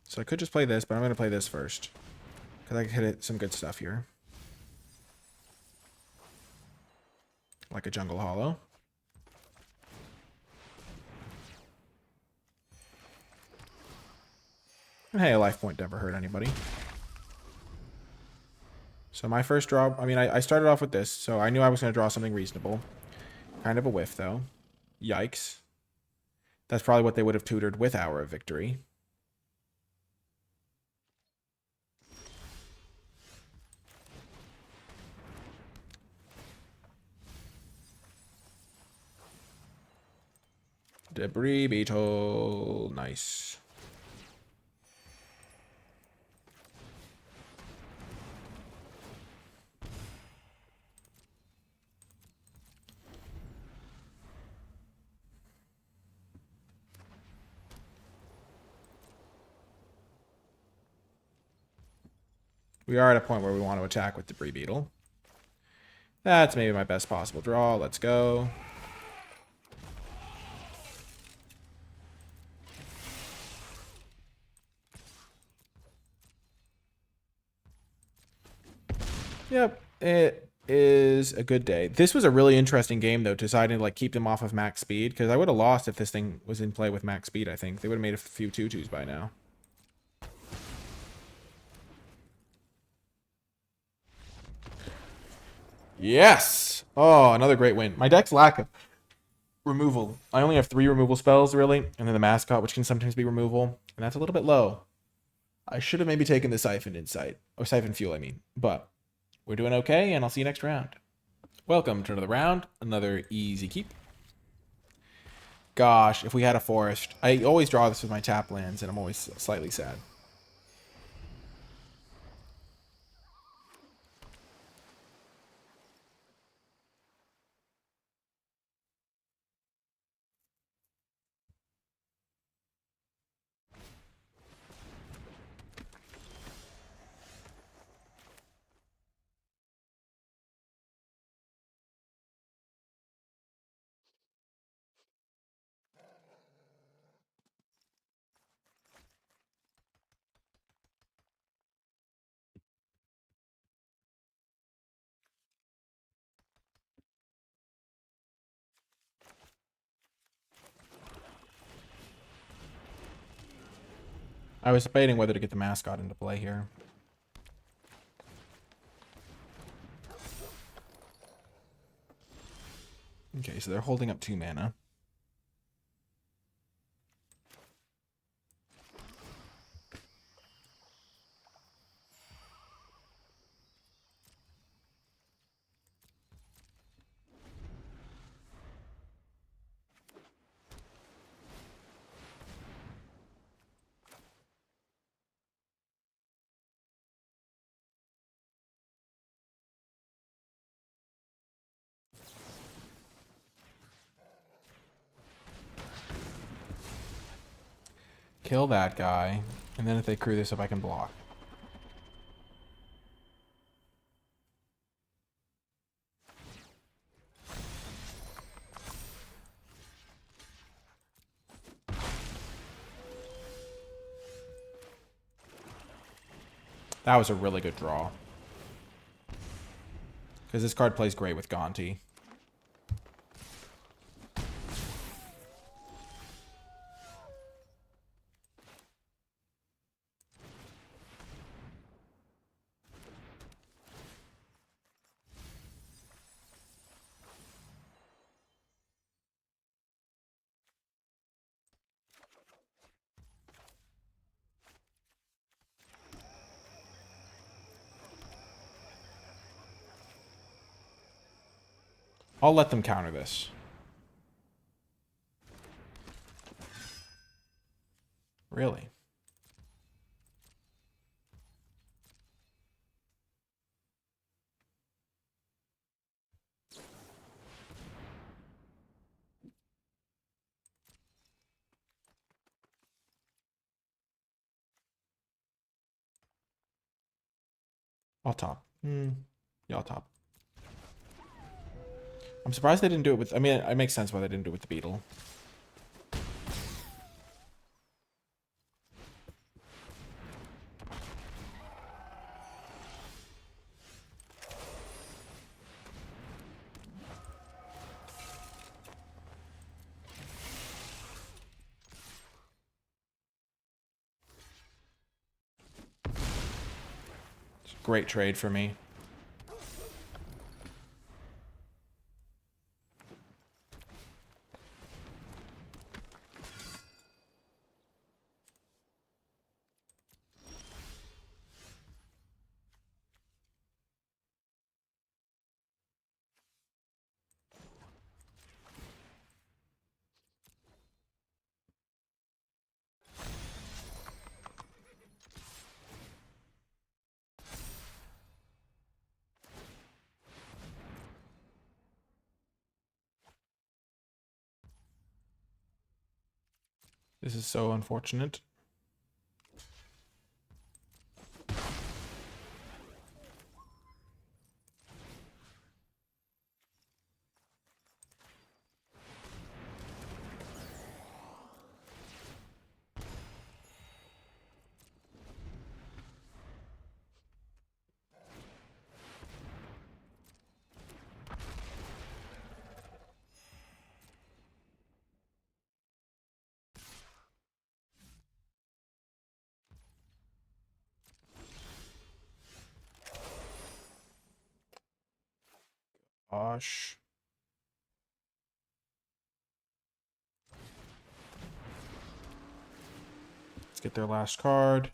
So I could just play this, but I'm going to play this first. Because I can hit some good stuff here. Like a Jungle Hollow. And hey, a life point never hurt anybody. So my first draw, I mean, I started off with this, so I knew I was going to draw something reasonable. Kind of a whiff, though. Yikes. That's probably what they would have tutored with Hour of Victory. Debris Beetle. Nice. We are at a point where we want to attack with Debris Beetle. That's maybe my best possible draw. Let's go. Yep, it is a good day. This was a really interesting game, though, deciding to like keep them off of max speed, because I would have lost if this thing was in play with max speed, I think. They would have made a few 2/2s by now. Yes! Oh, another great win. My deck's lack of removal. I only have 3 removal spells, really, and then the Mascot, which can sometimes be removal, and that's a little bit low. I should have maybe taken the Siphon Insight, or Siphon Fuel, I mean, but we're doing okay, and I'll see you next round. Welcome to another round, another easy keep. Gosh, if we had a forest. I always draw this with my tap lands, and I'm always slightly sad. I was debating whether to get the Mascot into play here. Okay, so they're holding up 2 mana. Kill that guy, and then if they crew this up, I can block. That was a really good draw. Because this card plays great with Gonti. I'll let them counter this. Really? I'll top. Yeah, I'll top. I'm surprised they didn't do it with... I mean, it makes sense why they didn't do it with the beetle. It's a great trade for me. This is so unfortunate. Gosh. Let's get their last card.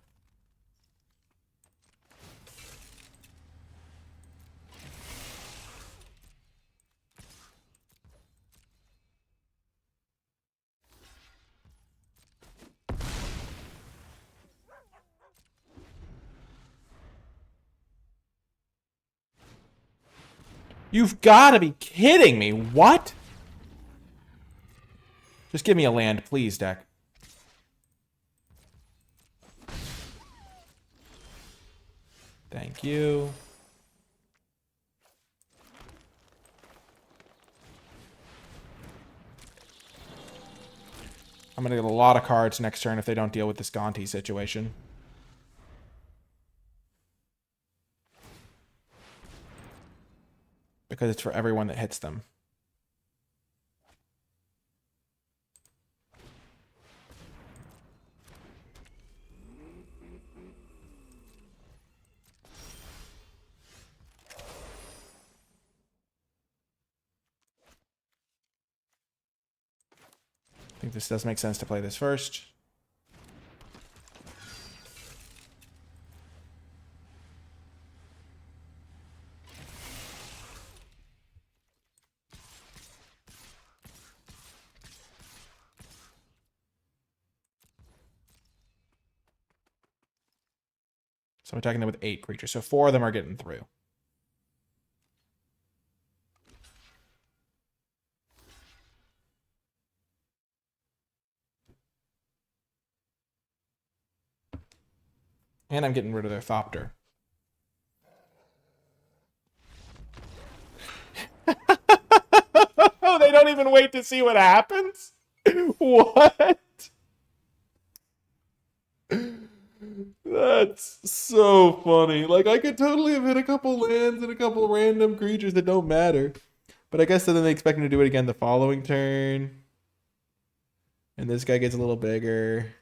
You've got to be kidding me. What? Just give me a land, please, deck. Thank you. I'm going to get a lot of cards next turn if they don't deal with this Gonti situation. Because it's for everyone that hits them. I think this does make sense to play this first. So I'm attacking them with 8 creatures. So 4 of them are getting through. And I'm getting rid of their Thopter. Oh, they don't even wait to see what happens? What? That's so funny. Like, I could totally have hit a couple lands and a couple random creatures that don't matter. But I guess then they expect me to do it again the following turn. And this guy gets a little bigger.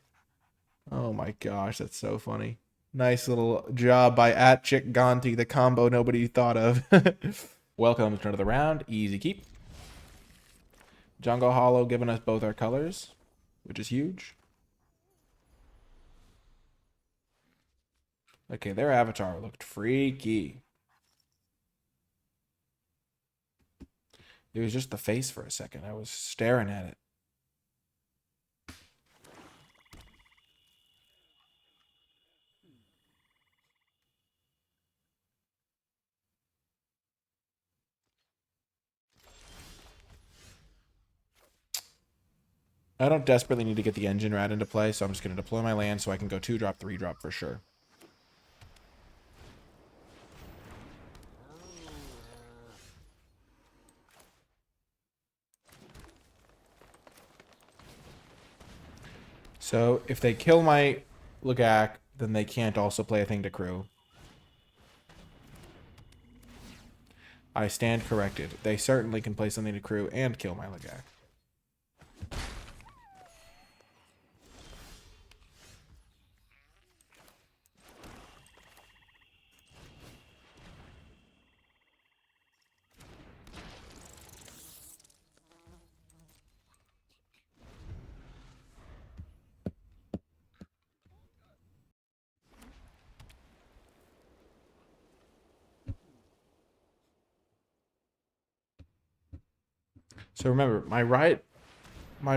Oh my gosh, that's so funny. Nice little job by @ChickGonti, the combo nobody thought of. Welcome to another round. Easy keep. Jungle Hollow giving us both our colors, which is huge. Okay, their avatar looked freaky. It was just the face for a second. I was staring at it. I don't desperately need to get the engine rat into play, so I'm just going to deploy my land so I can go 2-drop, 3-drop for sure. So if they kill my Lagak, then they can't also play a thing to crew. I stand corrected. They certainly can play something to crew and kill my Lagak. So remember, my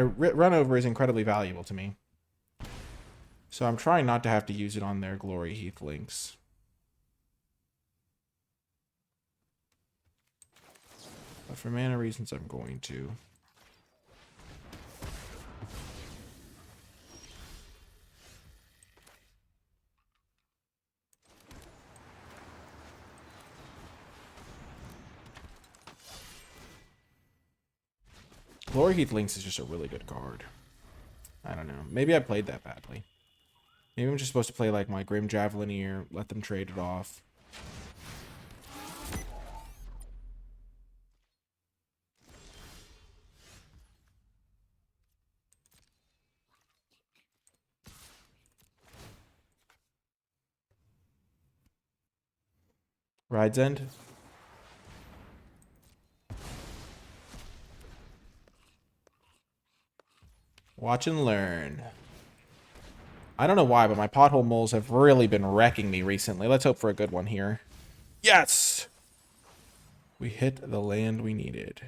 run over is incredibly valuable to me. So I'm trying not to have to use it on their Glory Heath links. But for mana reasons, I'm going to. Glory Heath Links is just a really good card. I don't know. Maybe I played that badly. Maybe I'm just supposed to play like my Grim Javelineer, let them trade it off. Ride's End. Watch and learn. I don't know why, but my pothole moles have really been wrecking me recently. Let's hope for a good one here. Yes! We hit the land we needed.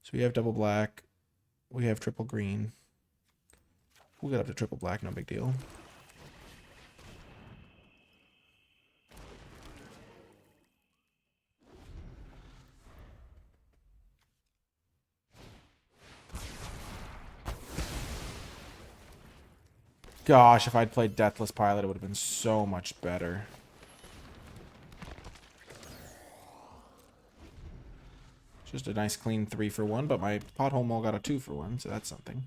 So we have double black. We have triple green. We'll get up to triple black, no big deal. Gosh, if I'd played Deathless Pilot, it would have been so much better. Just a nice clean 3-for-1, but my pothole mole got a 2-for-1, so that's something.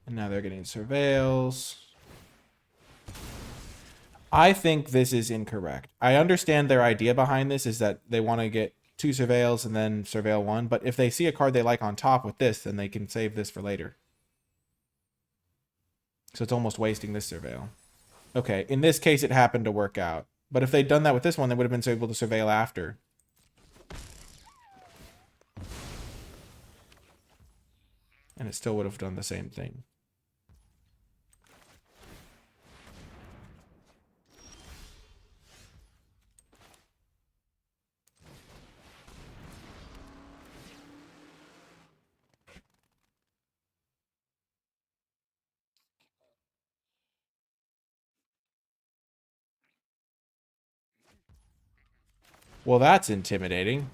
And now they're getting surveils. I think this is incorrect. I understand their idea behind this is that they want to get 2 surveils and then surveil 1, but if they see a card they like on top with this, then they can save this for later. So it's almost wasting this surveil. Okay, in this case it happened to work out. But if they'd done that with this one, they would have been able to surveil after. And it still would have done the same thing. Well, that's intimidating.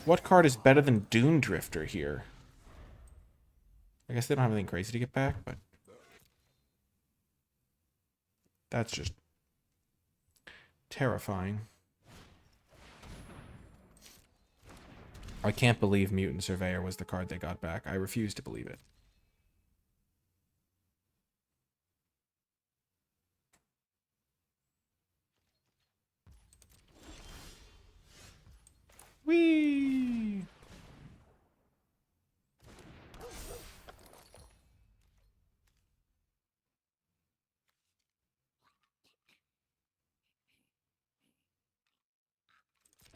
What card is better than Dune Drifter here? I guess they don't have anything crazy to get back, but that's just terrifying. I can't believe Mutant Surveyor was the card they got back. I refuse to believe it. Whee!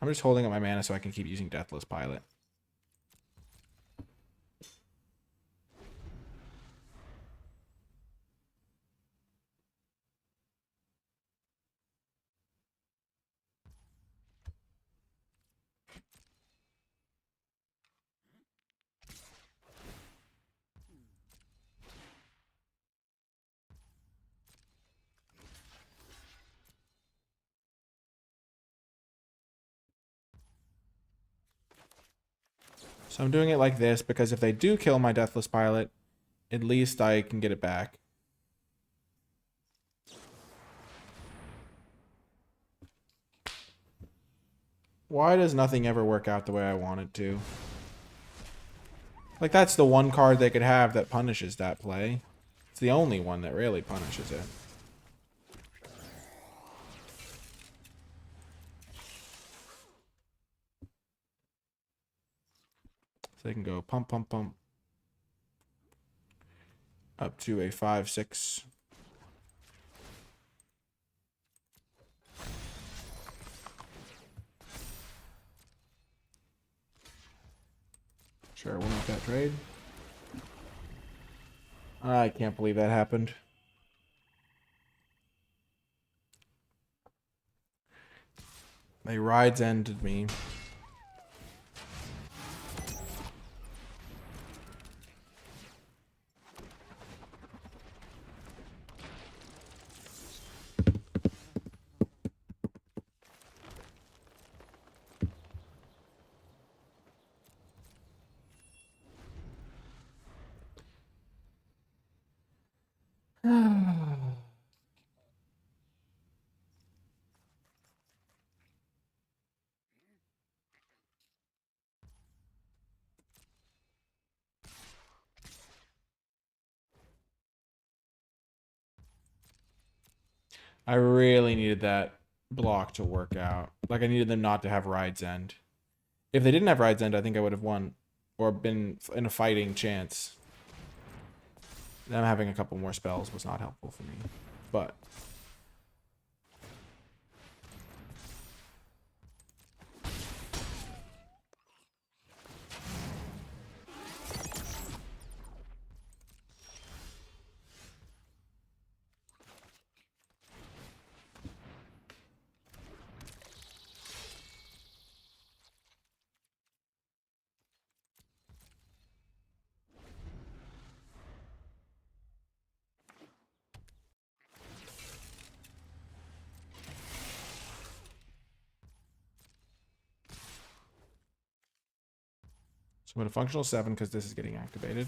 I'm just holding up my mana so I can keep using Deathless Pilot. So I'm doing it like this because if they do kill my Deathless Pilot, at least I can get it back. Why does nothing ever work out the way I want it to? Like, that's the one card they could have that punishes that play. It's the only one that really punishes it. So they can go pump, pump, pump. Up to a 5/6. Sure, we'll make that trade. I can't believe that happened. They rides ended me. I really needed that block to work out. Like, I needed them not to have rides end. If they didn't have rides end, I think I would have won. Or been in a fighting chance. Them having a couple more spells was not helpful for me. But so I'm at a functional 7 because this is getting activated.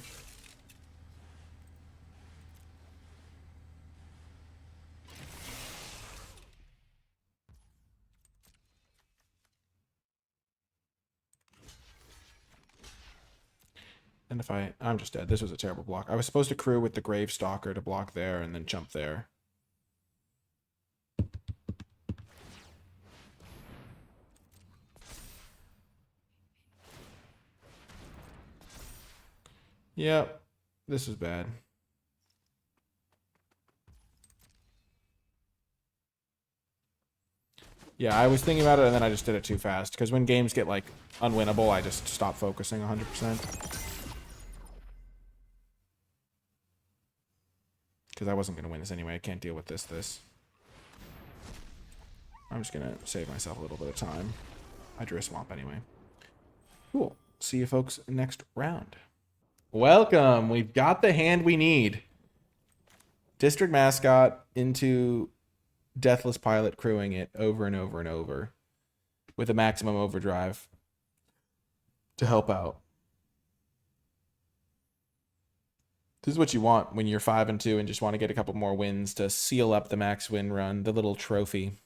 And if I'm just dead. This was a terrible block. I was supposed to crew with the Gravestalker to block there and then jump there. Yep. This was bad. Yeah, I was thinking about it and then I just did it too fast. Because when games get, like, unwinnable, I just stop focusing 100%. Because I wasn't going to win this anyway. I can't deal with this. I'm just going to save myself a little bit of time. I drew a swamp anyway. Cool. See you folks next round. Welcome. We've got the hand we need. District Mascot into Deathless Pilot, crewing it over and over and over with a maximum overdrive to help out. This is what you want when you're 5-2 and just want to get a couple more wins to seal up the max win run, the little trophy.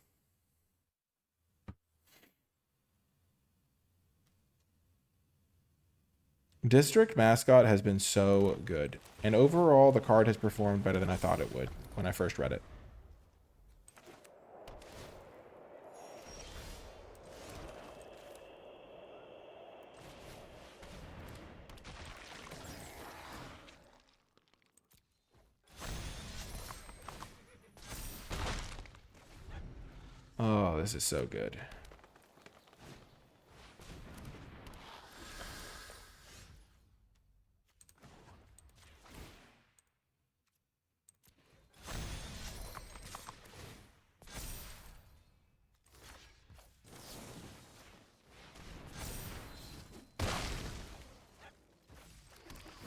District Mascot has been so good. And overall, the card has performed better than I thought it would when I first read it. Oh, this is so good.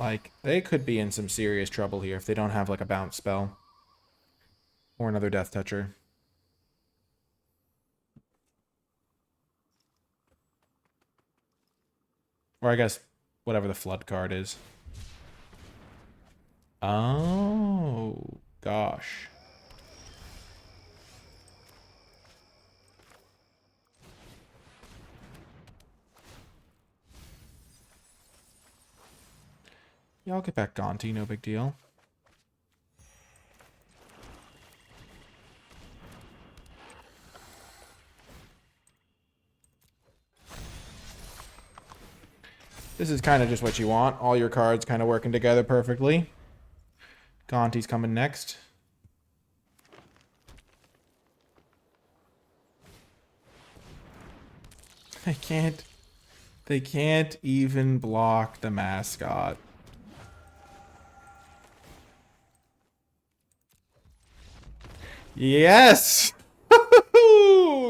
Like, they could be in some serious trouble here if they don't have, like, a bounce spell. Or another Death Toucher. Or I guess whatever the Flood card is. Oh, gosh. Yeah, I'll get back Gonti, no big deal. This is kind of just what you want. All your cards kind of working together perfectly. Gonti's coming next. They can't even block the mascot. Yes!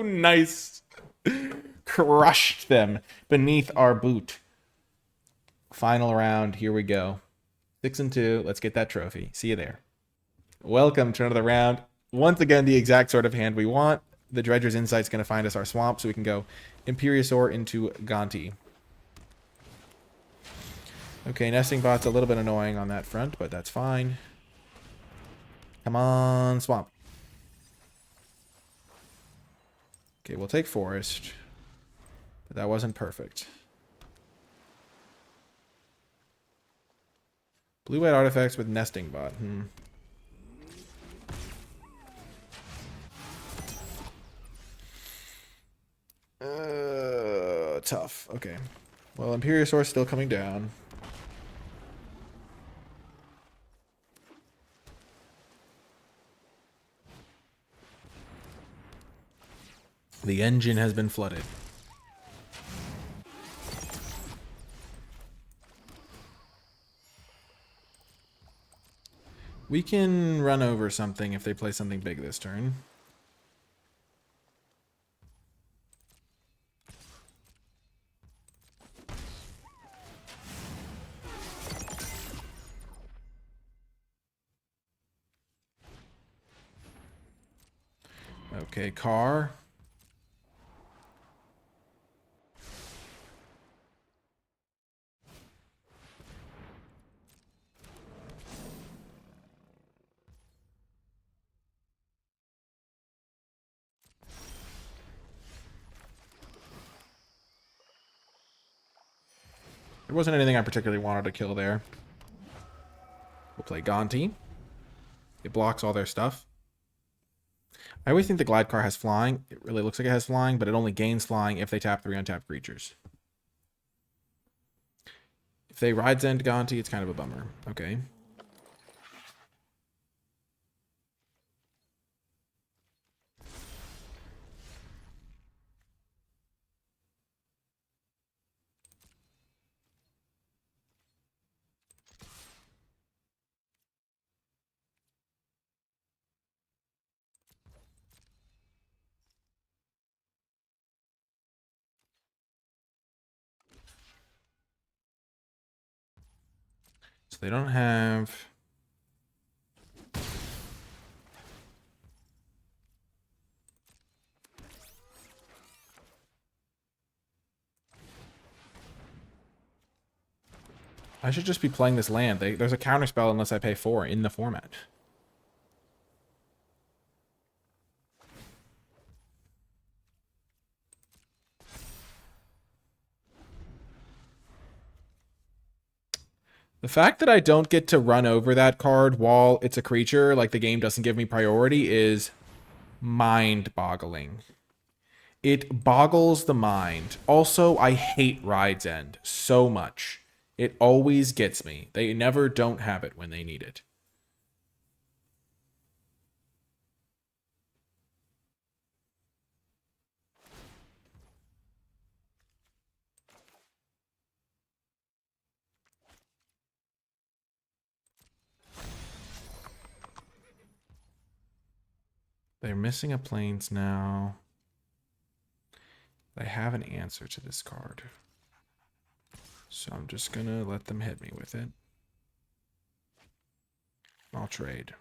Nice. Crushed them beneath our boot. Final round. Here we go. 6 and 2. Let's get that trophy. See you there. Welcome to another round. Once again, the exact sort of hand we want. The Dredger's Insight's going to find us our swamp, so we can go Imperiosaur into Gonti. Okay, Nesting Bot's a little bit annoying on that front, but that's fine. Come on, Swamp. Okay, we'll take Forest. But that wasn't perfect. Blue-white artifacts with Nesting Bot. Tough. Okay. Well, Imperiosaur's still coming down. The engine has been flooded. We can run over something if they play something big this turn. Okay, car. There wasn't anything I particularly wanted to kill there. We'll play Gonti. It blocks all their stuff. I always think the Glide Car has flying. It really looks like it has flying, but it only gains flying if they tap 3 untapped creatures. If they Rides End Gonti, it's kind of a bummer. Okay. So they don't have... I should just be playing this land. There's a counterspell unless I pay 4 in the format. The fact that I don't get to run over that card while it's a creature, like the game doesn't give me priority, is mind-boggling. It boggles the mind. Also, I hate Ride's End so much. It always gets me. They never don't have it when they need it. They're missing a plains now. I have an answer to this card. So I'm just going to let them hit me with it. I'll trade.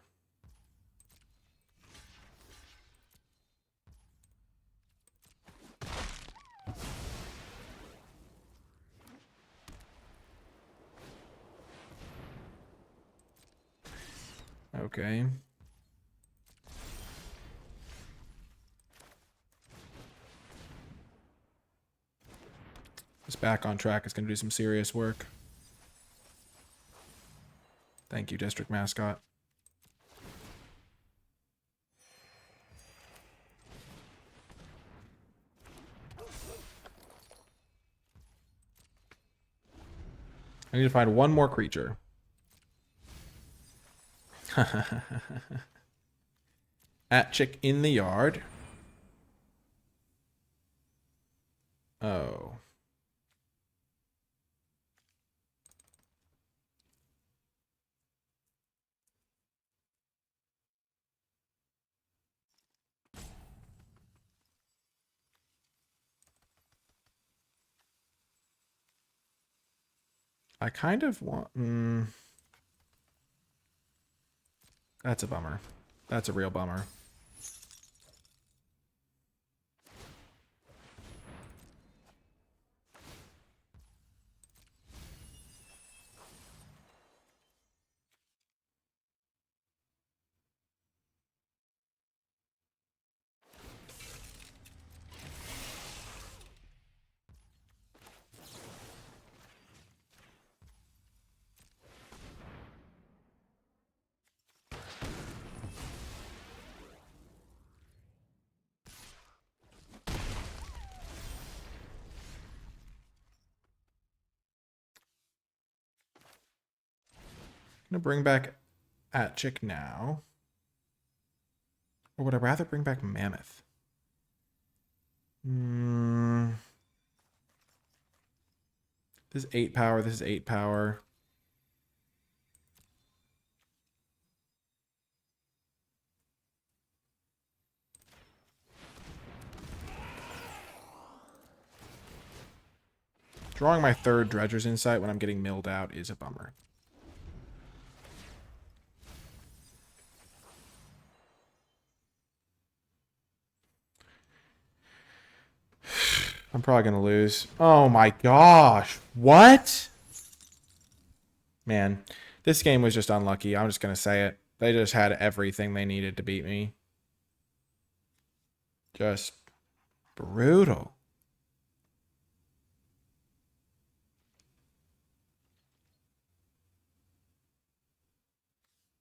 Okay. This back on track is going to do some serious work. Thank you, District Mascot. I need to find one more creature. At chick in the yard. Oh. I kind of want... That's a bummer. That's a real bummer. I'm gonna bring back At Chick now. Or would I rather bring back Mammoth? This is 8 power, this is 8 power. Drawing my third Dredger's Insight when I'm getting milled out is a bummer. I'm probably going to lose. Oh my gosh. What? Man, this game was just unlucky. I'm just going to say it. They just had everything they needed to beat me. Just brutal.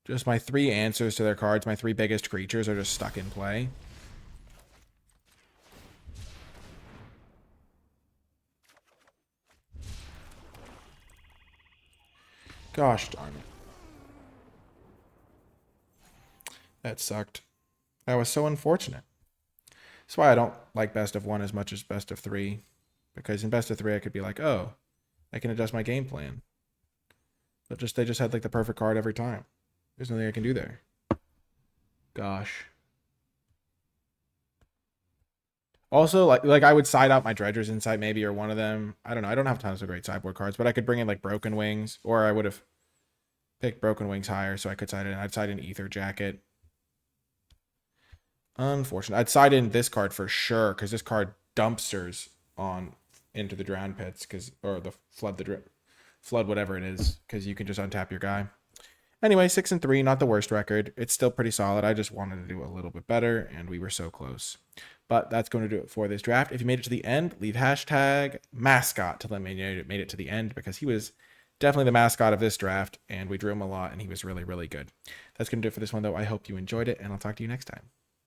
Just my 3 answers to their cards, my 3 biggest creatures are just stuck in play. Gosh darn it. That sucked. That was so unfortunate. That's why I don't like best of 1 as much as best of 3. Because in best of 3 I could be like, oh, I can adjust my game plan. But they just had like the perfect card every time. There's nothing I can do there. Gosh. Also, like I would side out my Dredger's Insight maybe, or one of them. I don't know. I don't have tons of great sideboard cards, but I could bring in like Broken Wings, or I would have picked Broken Wings higher, so I could side in. I'd side in Ether Jacket. Unfortunate. I'd side in this card for sure, because this card dumpsters on into the Drown Pits, or the Flood whatever it is, because you can just untap your guy. Anyway, 6-3, not the worst record. It's still pretty solid. I just wanted to do a little bit better, and we were so close. But that's going to do it for this draft. If you made it to the end, leave hashtag mascot to let me know you made it to the end, because he was definitely the mascot of this draft, and we drew him a lot, and he was really, really good. That's going to do it for this one, though. I hope you enjoyed it, and I'll talk to you next time.